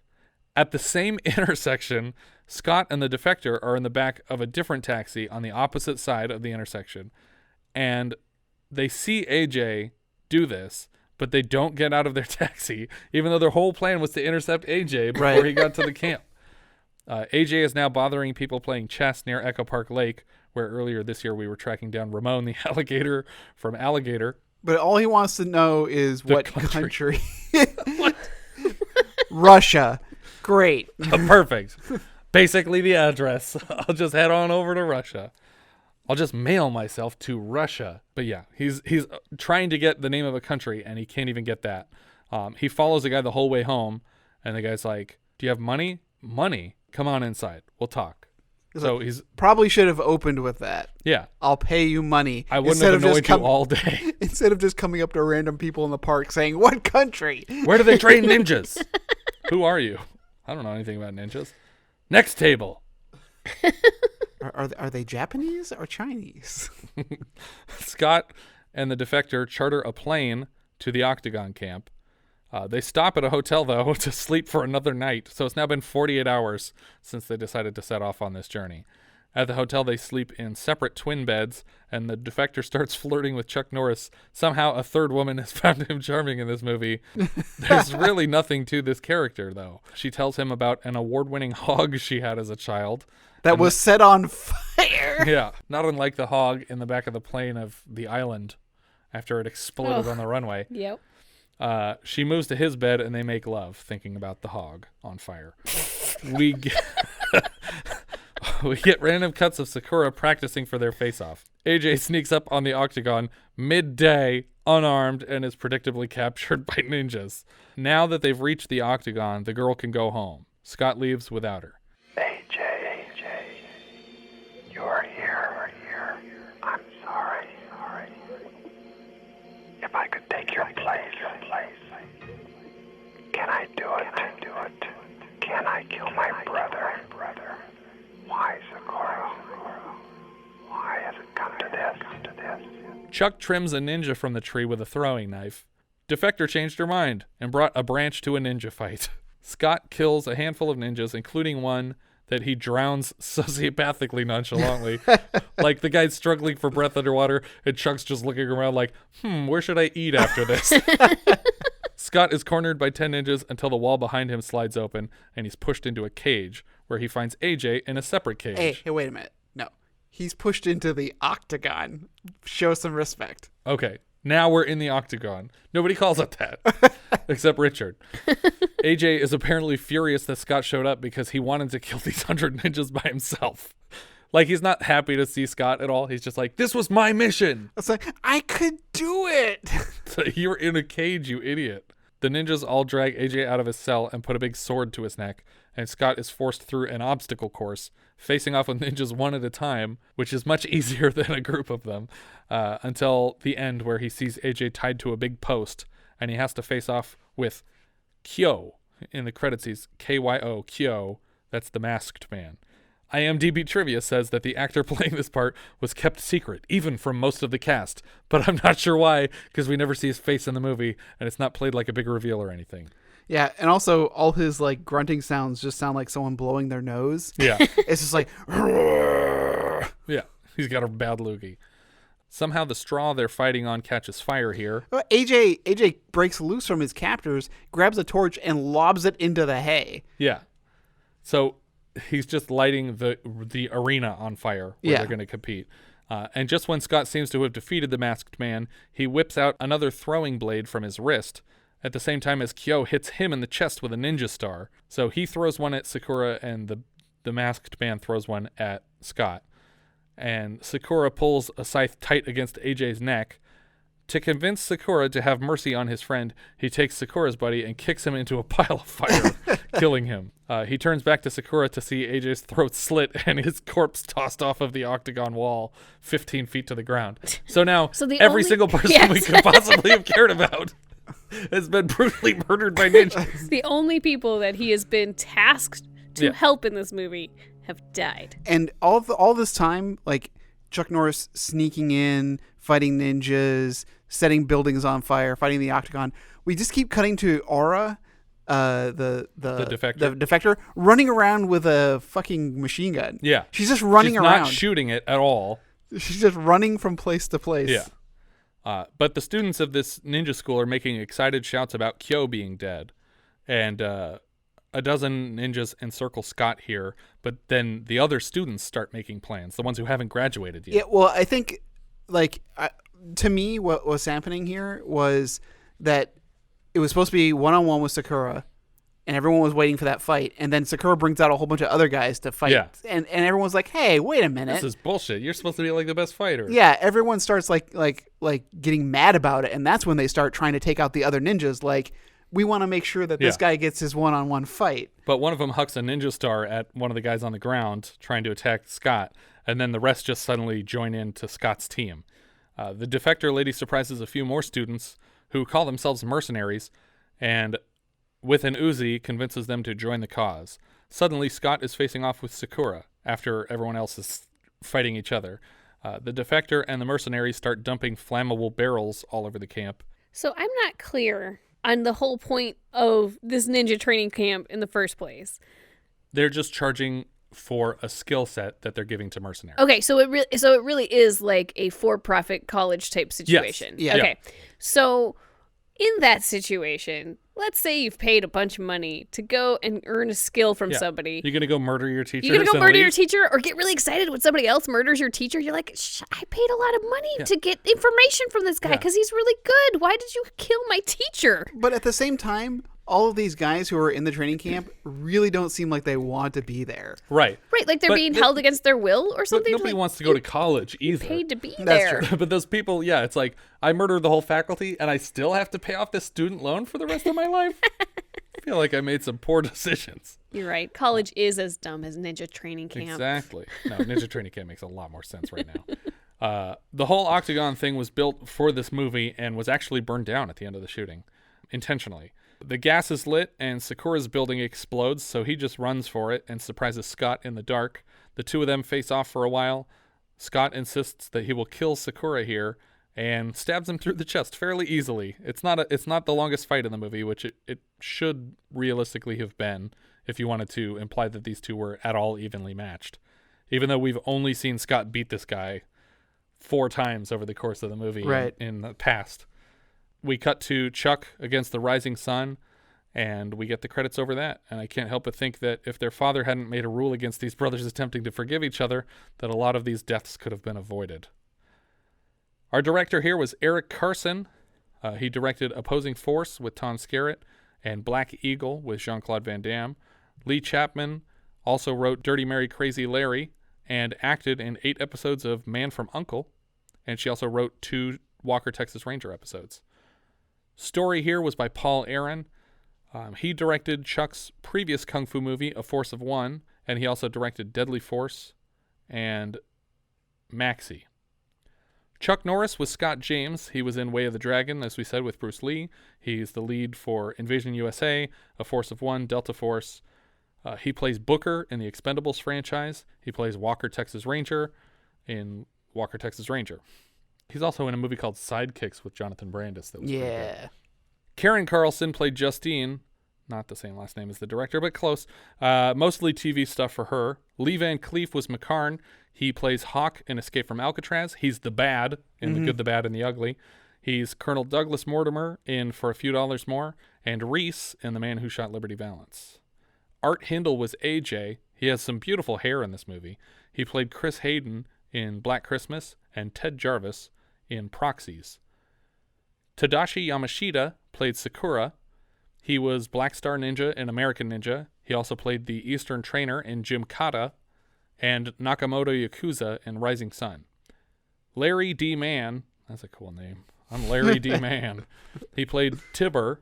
At the same intersection, Scott and the defector are in the back of a different taxi on the opposite side of the intersection. And they see AJ do this, but they don't get out of their taxi, even though their whole plan was to intercept AJ before he got to the camp. AJ is now bothering people playing chess near Echo Park Lake, where earlier this year we were tracking down Ramon, the alligator from Alligator. But all he wants to know is what country. What? Russia. Great. Perfect. Basically the address. I'll just head on over to Russia. I'll just mail myself to Russia. But yeah, he's trying to get the name of a country, and he can't even get that. He follows the guy the whole way home, and the guy's like, do you have money? Money? Come on inside. We'll talk. So he's probably should have opened with that. Yeah. I'll pay you money. I wouldn't have annoyed you all day. Instead of just coming up to random people in the park saying, what country? Where do they train ninjas? Who are you? I don't know anything about ninjas. Next table. Are they Japanese or Chinese? Scott and the defector charter a plane to the Octagon camp. They stop at a hotel, though, to sleep for another night. So it's now been 48 hours since they decided to set off on this journey. At the hotel, they sleep in separate twin beds, and the defector starts flirting with Chuck Norris. Somehow a third woman has found him charming in this movie. There's really nothing to this character, though. She tells him about an award-winning hog she had as a child. That was set on fire. Yeah, not unlike the hog in the back of the plane of the island after it exploded on the runway. Yep. She moves to his bed and they make love, thinking about the hog on fire. We get random cuts of Seikura practicing for their face-off. AJ sneaks up on the Octagon midday, unarmed, and is predictably captured by ninjas. Now that they've reached the Octagon, the girl can go home. Scott leaves without her. AJ, you're here. I'm sorry. If I could take your place. Can I do it? Can I kill my brother? Why, Seikura? Why has it come to this? Chuck trims a ninja from the tree with a throwing knife. Defector changed her mind and brought a branch to a ninja fight. Scott kills a handful of ninjas, including one that he drowns sociopathically nonchalantly. Like the guy's struggling for breath underwater, and Chuck's just looking around like, where should I eat after this? Scott is cornered by 10 ninjas until the wall behind him slides open, and he's pushed into a cage, where he finds AJ in a separate cage. Hey, wait a minute. No. He's pushed into the Octagon. Show some respect. Okay. Now we're in the Octagon. Nobody calls it that, except Richard. AJ is apparently furious that Scott showed up because he wanted to kill these 100 ninjas by himself. Like, he's not happy to see Scott at all. He's just like, this was my mission. It's like, I could do it. So you're in a cage, you idiot. The ninjas all drag AJ out of his cell and put a big sword to his neck, and Scott is forced through an obstacle course, facing off with ninjas one at a time, which is much easier than a group of them, until the end where he sees AJ tied to a big post, and he has to face off with Kyo. In the credits, he's Kyo, Kyo. That's the masked man. IMDb trivia says that the actor playing this part was kept secret, even from most of the cast, but I'm not sure why, because we never see his face in the movie, and it's not played like a big reveal or anything. Yeah, and also all his like grunting sounds just sound like someone blowing their nose. Yeah. It's just like, yeah, he's got a bad loogie. Somehow the straw they're fighting on catches fire here. AJ breaks loose from his captors, grabs a torch, and lobs it into the hay. Yeah. So he's just lighting the arena on fire where they're going to compete. And just when Scott seems to have defeated the masked man, he whips out another throwing blade from his wrist, at the same time as Kyo hits him in the chest with a ninja star. So he throws one at Seikura, and the masked man throws one at Scott. And Seikura pulls a scythe tight against AJ's neck. To convince Seikura to have mercy on his friend, he takes Sakura's buddy and kicks him into a pile of fire, killing him. He turns back to Seikura to see AJ's throat slit and his corpse tossed off of the Octagon wall 15 feet to the ground. So now every single person we could possibly have cared about has been brutally murdered by ninjas. The only people that he has been tasked to help in this movie have died. And all this time, like Chuck Norris sneaking in, fighting ninjas, setting buildings on fire, fighting the Octagon. We just keep cutting to Aura, the defector, running around with a fucking machine gun. Yeah, she's just running around, not shooting it at all. She's just running from place to place. Yeah. But the students of this ninja school are making excited shouts about Kyo being dead, and a dozen ninjas encircle Scott here. But then the other students start making plans, the ones who haven't graduated yet. Yeah. Well, I think, to me, what was happening here was that it was supposed to be one-on-one with Seikura, and everyone was waiting for that fight. And then Seikura brings out a whole bunch of other guys to fight. Yeah. And everyone's like, hey, wait a minute. This is bullshit. You're supposed to be like the best fighter. Yeah, everyone starts like getting mad about it, and that's when they start trying to take out the other ninjas. Like, we want to make sure that this guy gets his one-on-one fight. But one of them hucks a ninja star at one of the guys on the ground trying to attack Scott, and then the rest just suddenly join in to Scott's team. The defector lady surprises a few more students who call themselves mercenaries, and with an Uzi convinces them to join the cause. Suddenly, Scott is facing off with Seikura after everyone else is fighting each other. The defector and the mercenaries start dumping flammable barrels all over the camp. So I'm not clear on the whole point of this ninja training camp in the first place. They're just charging for a skill set that they're giving to mercenaries. Okay, so it really is like a for-profit college type situation. Yes. Yeah. Okay. So in that situation, let's say you've paid a bunch of money to go and earn a skill from somebody. You're going to go murder your teacher? You're going to go murder your teacher or get really excited when somebody else murders your teacher. You're like, I paid a lot of money to get information from this guy because he's really good. Why did you kill my teacher? But at the same time, all of these guys who are in the training camp really don't seem like they want to be there. Right. Right, like they're being held against their will or something. Nobody wants to go to college either. Paid to be there. True. But those people, it's like, I murdered the whole faculty and I still have to pay off this student loan for the rest of my life? I feel like I made some poor decisions. You're right. College is as dumb as ninja training camp. Exactly. No, ninja training camp makes a lot more sense right now. The whole Octagon thing was built for this movie and was actually burned down at the end of the shooting, intentionally. The gas is lit and Seikura's building explodes, so he just runs for it and surprises Scott in the dark. The two of them face off for a while. Scott insists that he will kill Seikura here and stabs him through the chest fairly easily. It's not the longest fight in the movie, which it should realistically have been if you wanted to imply that these two were at all evenly matched. Even though we've only seen Scott beat this guy 4 times over the course of the movie in the past. We cut to Chuck against the rising sun, and we get the credits over that. And I can't help but think that if their father hadn't made a rule against these brothers attempting to forgive each other, that a lot of these deaths could have been avoided. Our director here was Eric Karson. He directed Opposing Force with Tom Skerritt and Black Eagle with Jean-Claude Van Damme. Leigh Chapman also wrote Dirty Mary Crazy Larry and acted in 8 episodes of Man from U.N.C.L.E., and she also wrote 2 Walker, Texas Ranger episodes. Story here was by Paul Aaron. He directed Chuck's previous Kung Fu movie, A Force of One, and he also directed Deadly Force and Maxie. Chuck Norris was Scott James. He was in Way of the Dragon, as we said, with Bruce Lee. He's the lead for Invasion USA, A Force of One, Delta Force. He plays Booker in the Expendables franchise. He plays Walker, Texas Ranger in Walker, Texas Ranger. He's also in a movie called Sidekicks with Jonathan Brandis. That was pretty good. Karen Carlson played Justine. Not the same last name as the director, but close. Mostly TV stuff for her. Lee Van Cleef was McCarn. He plays Hawk in Escape from Alcatraz. He's the bad in The Good, the Bad, and the Ugly. He's Colonel Douglas Mortimer in For a Few Dollars More, and Reese in The Man Who Shot Liberty Valance. Art Hindle was AJ. He has some beautiful hair in this movie. He played Chris Hayden in Black Christmas and Ted Jarvis in Proxies. Tadashi Yamashita played Seikura. He was Black Star Ninja in American Ninja. He also played the Eastern Trainer in Jim Kata and Nakamoto Yakuza in Rising Sun. Larry D. Mann, that's a cool name. I'm Larry D. Mann. He played Tibor.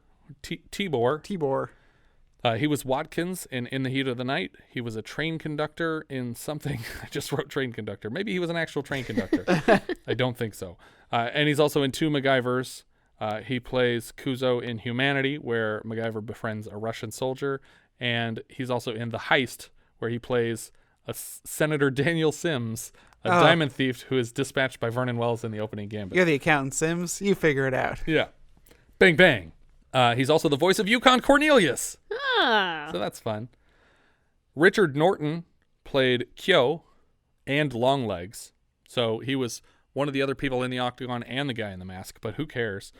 He was Watkins in the Heat of the Night. He was a train conductor in something. I just wrote train conductor. Maybe he was an actual train conductor. I don't think so. And he's also in 2 MacGyvers. He plays Kuzo in Humanity, where MacGyver befriends a Russian soldier. And he's also in The Heist, where he plays Senator Daniel Sims, a diamond thief who is dispatched by Vernon Wells in the opening gambit. You're the accountant, Sims. You figure it out. Yeah. Bang, bang. He's also the voice of Yukon Cornelius. Ah. So that's fun. Richard Norton played Kyo and Longlegs. So he was one of the other people in the Octagon and the guy in the mask, but who cares?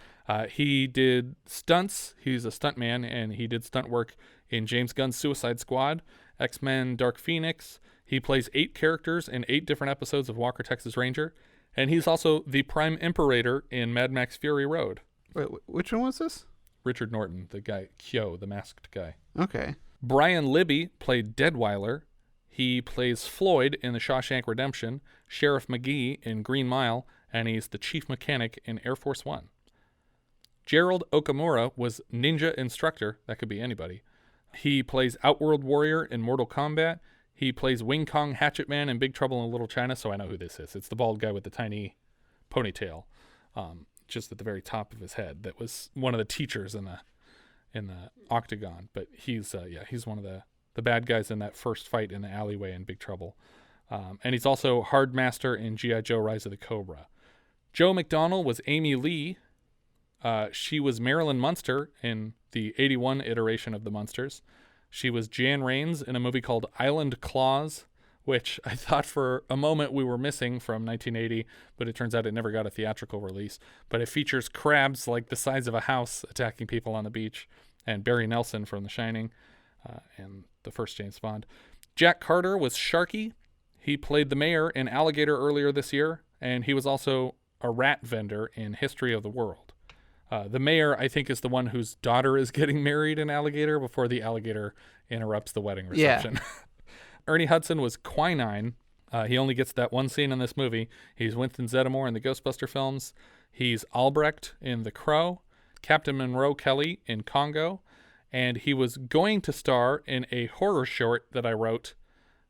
He did stunts. He's a stuntman, and he did stunt work in James Gunn's Suicide Squad, X-Men Dark Phoenix. He plays 8 characters in 8 different episodes of Walker, Texas Ranger, and he's also the Prime Imperator in Mad Max Fury Road. Wait, which one was this? Richard Norton, the guy, Kyo, the masked guy. Okay. Brian Libby played Deadwyler. He plays Floyd in The Shawshank Redemption, Sheriff McGee in Green Mile, and he's the chief mechanic in Air Force One. Gerald Okamura was ninja instructor. That could be anybody. He plays Outworld Warrior in Mortal Kombat. He plays Wing Kong Hatchet Man in Big Trouble in Little China, so I know who this is. It's the bald guy with the tiny ponytail, just at the very top of his head. That was one of the teachers in the Octagon. But he's one of the bad guys in that first fight in the alleyway in Big Trouble. And he's also Hardmaster in G.I. Joe Rise of the Cobra. Joe McDonnell was Amy Lee. She was Marilyn Munster in the 81 iteration of the Munsters. She was Jan Raines in a movie called Island Claws, which I thought for a moment we were missing from 1980, but it turns out it never got a theatrical release. But it features crabs like the size of a house attacking people on the beach, and Barry Nelson from The Shining, and the first James Bond. Jack Carter was Sharky. He played the mayor in Alligator earlier this year, and he was also a rat vendor in History of the World. The mayor, I think, is the one whose daughter is getting married in Alligator before the alligator interrupts the wedding reception. Yeah. Ernie Hudson was Quinine. He only gets that one scene in this movie. He's Winston Zeddemore in the Ghostbuster films. He's Albrecht in The Crow, Captain Monroe Kelly in Congo, and he was going to star in a horror short that I wrote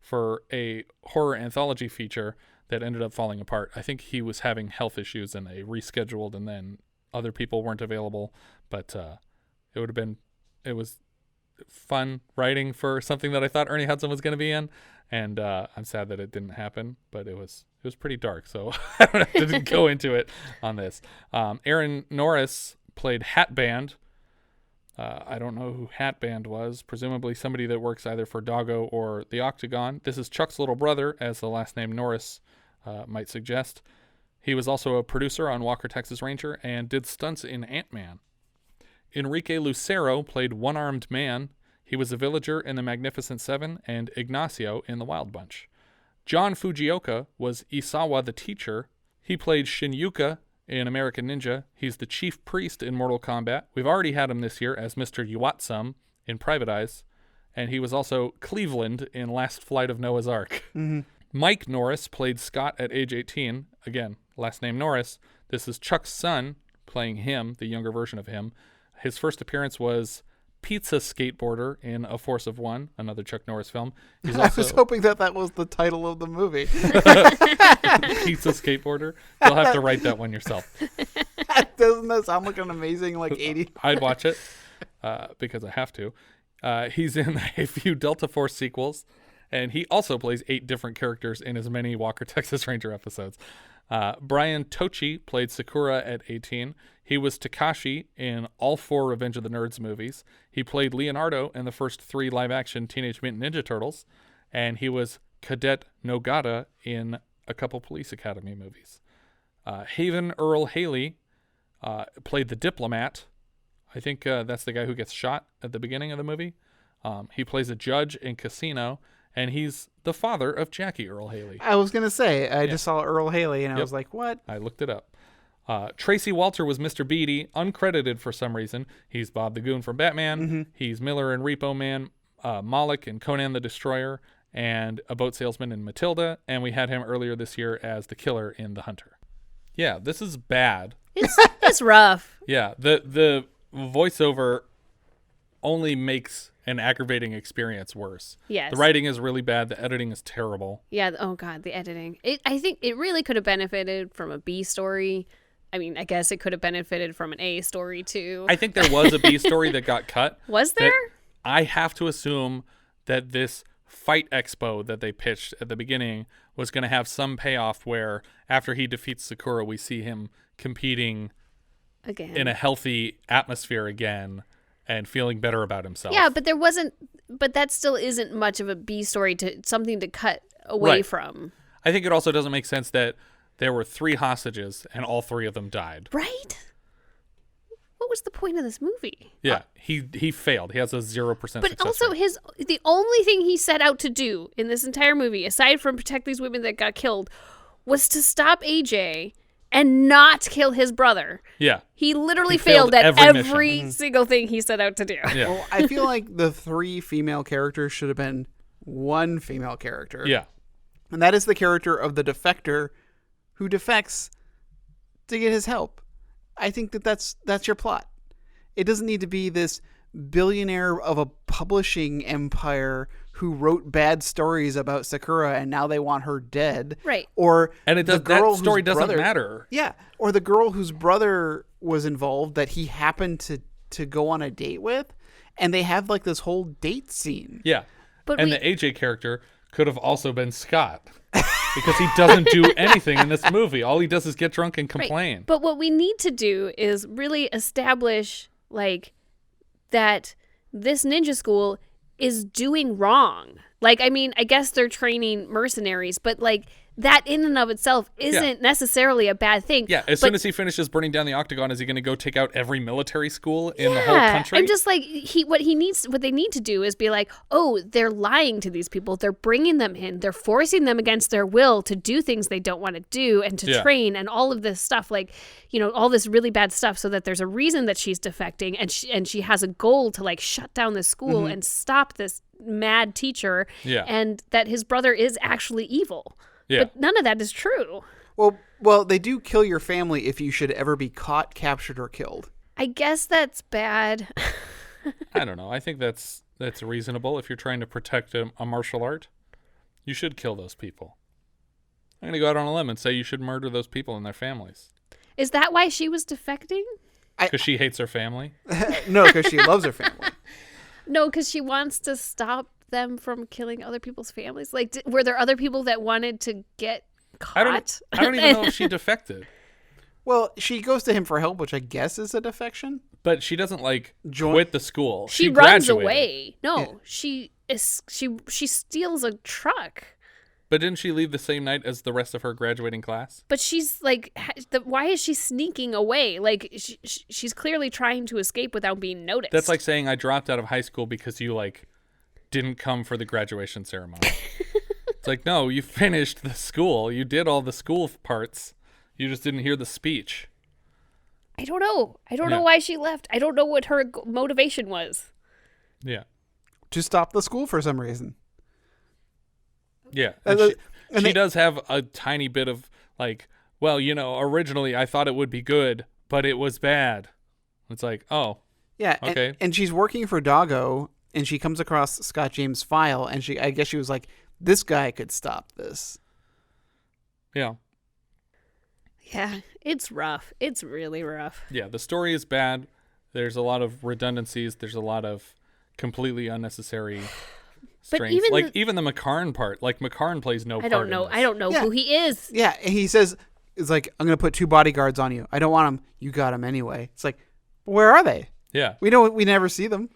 for a horror anthology feature that ended up falling apart. I think he was having health issues and they rescheduled, and then other people weren't available, but it was fun writing for something that I thought Ernie Hudson was going to be in, and I'm sad that it didn't happen, but it was pretty dark, so I didn't go into it on this. Aaron Norris played Hatband. I don't know who Hatband was, presumably somebody that works either for Doggo or the Octagon. This is Chuck's little brother, as the last name Norris might suggest. He was also a producer on Walker, Texas Ranger, and did stunts in Ant-Man. Enrique Lucero played One-Armed Man. He was a villager in The Magnificent Seven and Ignacio in The Wild Bunch. John Fujioka was Isawa the Teacher. He played Shinyuka in American Ninja. He's the chief priest in Mortal Kombat. We've already had him this year as Mr. Yuatsum in Private Eyes. And he was also Cleveland in Last Flight of Noah's Ark. Mm-hmm. Mike Norris played Scott at age 18. Again, last name Norris. This is Chuck's son playing him, the younger version of him. His first appearance was Pizza Skateboarder in A Force of One, another Chuck Norris film. He's also... I was hoping that was the title of the movie. Pizza Skateboarder. You'll have to write that one yourself. Doesn't that sound like an amazing 80s? I'd watch it because I have to. He's in a few Delta Force sequels, and he also plays 8 different characters in as many Walker, Texas Ranger episodes. Brian Tochi played Seikura at 18. He was Takashi in all 4 Revenge of the Nerds movies. He played Leonardo in the first 3 live-action Teenage Mutant Ninja Turtles. And he was Cadet Nogata in a couple Police Academy movies. Haven Earl Haley played the diplomat. I think that's the guy who gets shot at the beginning of the movie. He plays a judge in Casino. And he's the father of Jackie Earl Haley. I was going to say, I just saw Earl Haley, and I was like, what? I looked it up. Tracy Walter was Mr. Beatty, uncredited for some reason. He's Bob the Goon from Batman. Mm-hmm. He's Miller in Repo Man, Moloch in Conan the Destroyer, and a boat salesman in Matilda. And we had him earlier this year as the killer in The Hunter. Yeah, this is bad. It's rough. Yeah, the voiceover only makes an aggravating experience worse. Yes. The writing is really bad. The editing is terrible. Yeah. Oh God, the editing. I think it really could have benefited from a B story. I mean, I guess it could have benefited from an A story too. I think there was a B story that got cut. Was there? I have to assume that this fight expo that they pitched at the beginning was going to have some payoff where after he defeats Seikura, we see him competing again in a healthy atmosphere again. And feeling better about himself. Yeah, but but that still isn't much of a B story something to cut away from. I think it also doesn't make sense that there were 3 hostages and all 3 of them died. Right? What was the point of this movie? Yeah, he failed. He has a 0% success But also rate. the only thing he set out to do in this entire movie, aside from protect these women that got killed, was to stop AJ and not kill his brother. Yeah. He literally He failed at every every mission. single thing he set out to do. Yeah. Well, I feel like the 3 female characters should have been 1 female character. Yeah. And that is the character of the defector who defects to get his help. I think that's your plot. It doesn't need to be this billionaire of a publishing empire who wrote bad stories about Seikura and now they want her dead. Right. Or And it does, that story doesn't matter. Yeah. Or the girl whose brother was involved that he happened to go on a date with, and they have like this whole date scene. Yeah. But and the AJ character could have also been Scott. Because he doesn't do anything in this movie. All he does is get drunk and complain. Right. But what we need to do is really establish like that this ninja school is doing wrong. Like, I mean, I guess they're training mercenaries, but like that in and of itself isn't necessarily a bad thing. Yeah, as soon as he finishes burning down the Octagon, is he going to go take out every military school in the whole country? I'm just like, what they need to do is be like, oh, they're lying to these people. They're bringing them in. They're forcing them against their will to do things they don't want to do and to train and all of this stuff, like, you know, all this really bad stuff, so that there's a reason that she's defecting and she has a goal to like shut down the school and stop this mad teacher, and that his brother is actually evil. Yeah. But none of that is true. Well, they do kill your family if you should ever be caught, captured, or killed. I guess that's bad. I don't know. I think that's reasonable if you're trying to protect a martial art. You should kill those people. I'm going to go out on a limb and say you should murder those people and their families. Is that why she was defecting? Because she hates her family? No, because she loves her family. No, because she wants to stop them from killing other people's families. Like, were there other people that wanted to get caught? I don't even know if she defected. Well, she goes to him for help, which I guess is a defection. But she doesn't like quit the school. She runs away. No, she steals a truck. But didn't she leave the same night as the rest of her graduating class? But she's like, why is she sneaking away? Like, she's clearly trying to escape without being noticed. That's like saying I dropped out of high school because you like didn't come for the graduation ceremony. It's like, no, you finished the school. You did all the school parts. You just didn't hear the speech. I don't know. I don't know why she left. I don't know what her motivation was. Yeah. To stop the school for some reason. Yeah. And she does have a tiny bit of like, well, you know, originally I thought it would be good, but it was bad. It's like, oh. Yeah. Okay. And she's working for Doggo, and she comes across Scott James' file, and I guess she was like, this guy could stop this. Yeah. Yeah, it's rough. It's really rough. Yeah, the story is bad. There's a lot of redundancies. There's a lot of completely unnecessary strings. Even the McCarn part. Like, McCarn plays no part I don't know who he is. Yeah, and he says, it's like, I'm going to put 2 bodyguards on you. I don't want them. You got them anyway. It's like, where are they? Yeah. We never see them.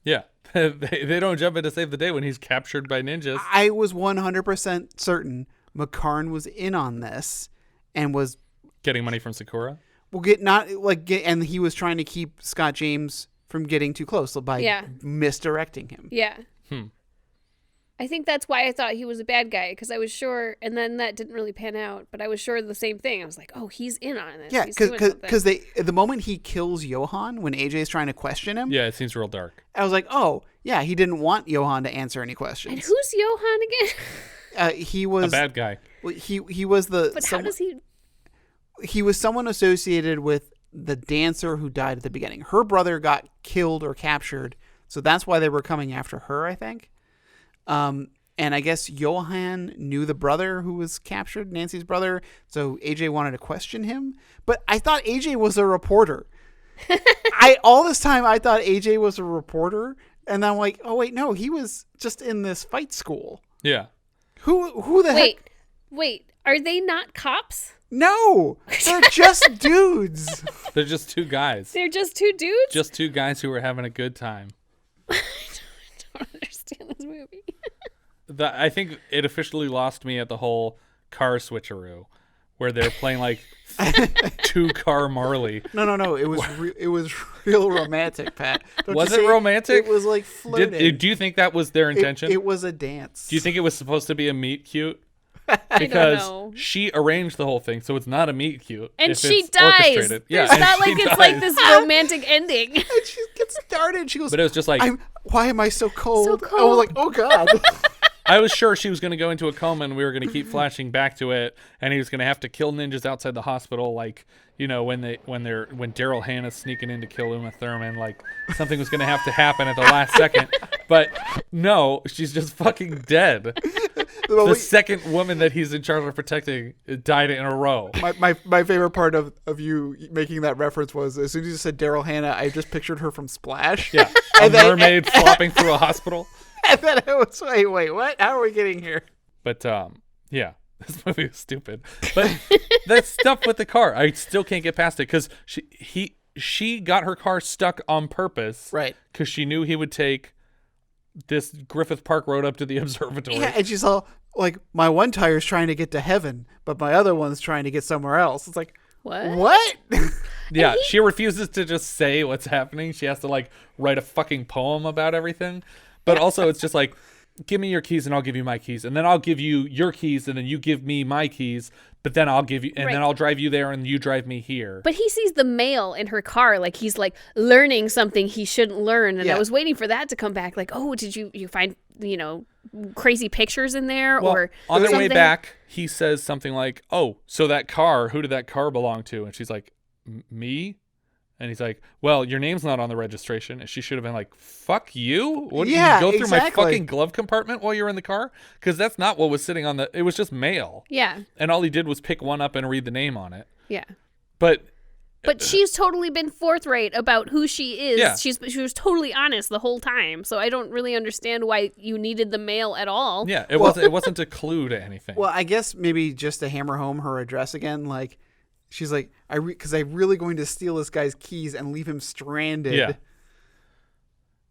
Yeah. They don't jump in to save the day when he's captured by ninjas. I was 100% certain McCarn was in on this and was getting money from Seikura. And he was trying to keep Scott James from getting too close by misdirecting him. Yeah. I think that's why I thought he was a bad guy, because I was sure, and then that didn't really pan out, but I was sure of the same thing. I was like, oh, he's in on this. Yeah, because the moment he kills Johan, when AJ's trying to question him. Yeah, it seems real dark. I was like, oh, yeah, he didn't want Johan to answer any questions. And who's Johan again? He was a bad guy. He was the. But how does he? He was someone associated with the dancer who died at the beginning. Her brother got killed or captured, so that's why they were coming after her, I think. And I guess Johan knew the brother who was captured, Nancy's brother, so AJ wanted to question him. But I thought AJ was a reporter. All this time I thought AJ was a reporter, and I'm like, oh wait, no, he was just in this fight school. Yeah. Who the heck? Wait, are they not cops? No, they're just dudes. They're just 2 guys. They're just 2 dudes? Just 2 guys who were having a good time. I don't understand this movie. I think it officially lost me at the whole car switcheroo, where they're playing like 2-car Marley. No. It was real romantic, Pat. Was it romantic? It was like flirting. Do you think that was their intention? It was a dance. Do you think it was supposed to be a meet cute? Because she arranged the whole thing, so it's not a meet cute. And if she it's dies. orchestrated. Yeah, It's not like it's like dies. this romantic ending. And she gets started. She goes, But it was just like, why am I so cold? So I was cold. like, oh God. I was sure she was going to go into a coma and we were going to keep flashing back to it, and he was going to have to kill ninjas outside the hospital, like, you know, when Daryl Hannah's sneaking in to kill Uma Thurman, like something was going to have to happen at the last second. But no, she's just fucking dead. The second woman that he's in charge of protecting died in a row. My favorite part of you making that reference was as soon as you said Daryl Hannah, I just pictured her from Splash. Yeah, a mermaid flopping through a hospital. And then I was wait, what? How are we getting here? But yeah, this movie was stupid. But that stuff with the car, I still can't get past it because she got her car stuck on purpose, right? Because she knew he would take this Griffith Park road up to the observatory. Yeah, and she's all like, my one tire's trying to get to heaven, but my other one's trying to get somewhere else. It's like, what? Yeah, she refuses to just say what's happening. She has to like write a fucking poem about everything. But also, it's just like, give me your keys and I'll give you my keys, and then I'll give you your keys and then you give me my keys. But then I'll give you, and then I'll drive you there and you drive me here. But he sees the mail in her car, like he's like learning something he shouldn't learn, and I was waiting for that to come back. Like, oh, did you find crazy pictures in there, well, or on their way something? back, he says something like, "Oh, so that car? Who did that car belong to?" And she's like, "Me." And he's like, well, your name's not on the registration. And she should have been like, fuck you? What, did you go through my fucking glove compartment while you were in the car? Because that's not what was sitting on it was just mail. Yeah. And all he did was pick one up and read the name on it. Yeah. But she's totally been forthright about who she is. Yeah. She was totally honest the whole time. So I don't really understand why you needed the mail at all. Yeah, it wasn't a clue to anything. Well, I guess maybe just to hammer home her address again, like, she's like, because I'm really going to steal this guy's keys and leave him stranded. Yeah.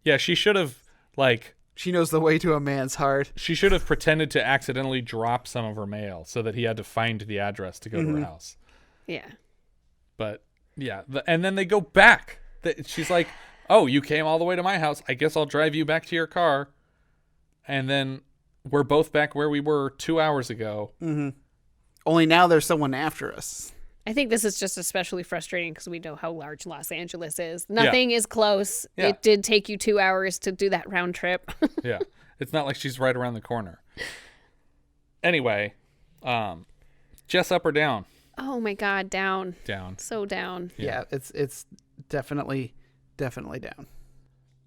Yeah, she should have, like... She knows the way to a man's heart. She should have pretended to accidentally drop some of her mail so that he had to find the address to go to her house. Yeah. But, yeah. And then they go back. She's like, oh, you came all the way to my house. I guess I'll drive you back to your car. And then we're both back where we were 2 hours ago. Mm-hmm. Only now there's someone after us. I think this is just especially frustrating because we know how large Los Angeles is. Nothing is close. Yeah. It did take you 2 hours to do that round trip. Yeah. It's not like she's right around the corner. Anyway, Jess up or down? Oh my God, down. Down. So down. Yeah, it's definitely down.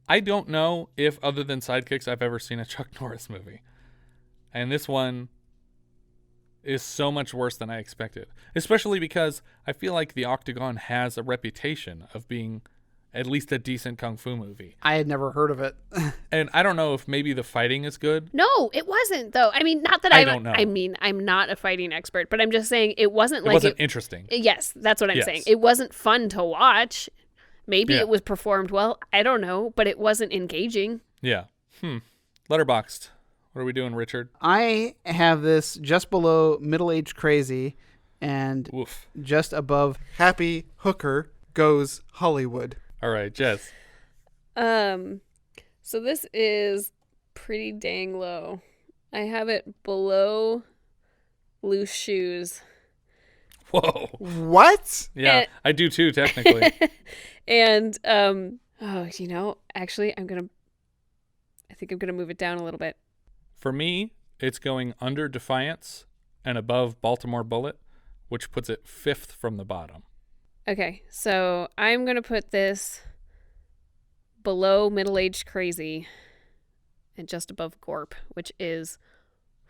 I don't know if, other than Sidekicks, I've ever seen a Chuck Norris movie. And this one is so much worse than I expected. Especially because I feel like the Octagon has a reputation of being at least a decent kung fu movie. I had never heard of it. And I don't know if maybe the fighting is good. No, it wasn't though. I mean, not that I don't know. I mean, I'm not a fighting expert, but I'm just saying it wasn't like it wasn't interesting. Yes, that's what I'm saying. It wasn't fun to watch. Maybe it was performed well. I don't know, but it wasn't engaging. Yeah. Letterboxd. What are we doing, Richard? I have this just below middle-aged crazy, and just above happy hooker goes Hollywood. All right, Jess. So this is pretty dang low. I have it below loose shoes. Whoa. What? Yeah, I do too, technically. And actually I think I'm gonna move it down a little bit. For me, it's going under Defiance and above Baltimore Bullet, which puts it 5th from the bottom. Okay, so I'm going to put this below Middle-Aged Crazy and just above Gorp, which is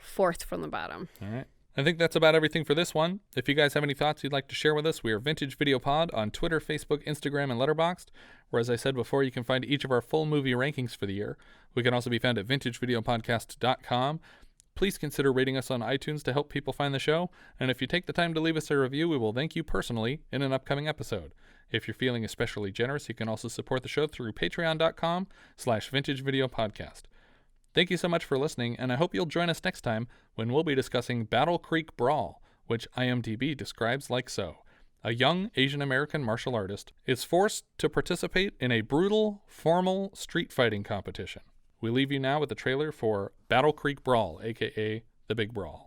4th from the bottom. All right. I think that's about everything for this one. If you guys have any thoughts you'd like to share with us, we are Vintage Video Pod on Twitter, Facebook, Instagram, and Letterboxd, where, as I said before, you can find each of our full movie rankings for the year. We can also be found at vintagevideopodcast.com. Please consider rating us on iTunes to help people find the show, and if you take the time to leave us a review, we will thank you personally in an upcoming episode. If you're feeling especially generous, you can also support the show through patreon.com/vintagevideopodcast. Thank you so much for listening, and I hope you'll join us next time when we'll be discussing Battle Creek Brawl, which IMDb describes like so. A young Asian American martial artist is forced to participate in a brutal, formal street fighting competition. We leave you now with the trailer for Battle Creek Brawl, aka The Big Brawl.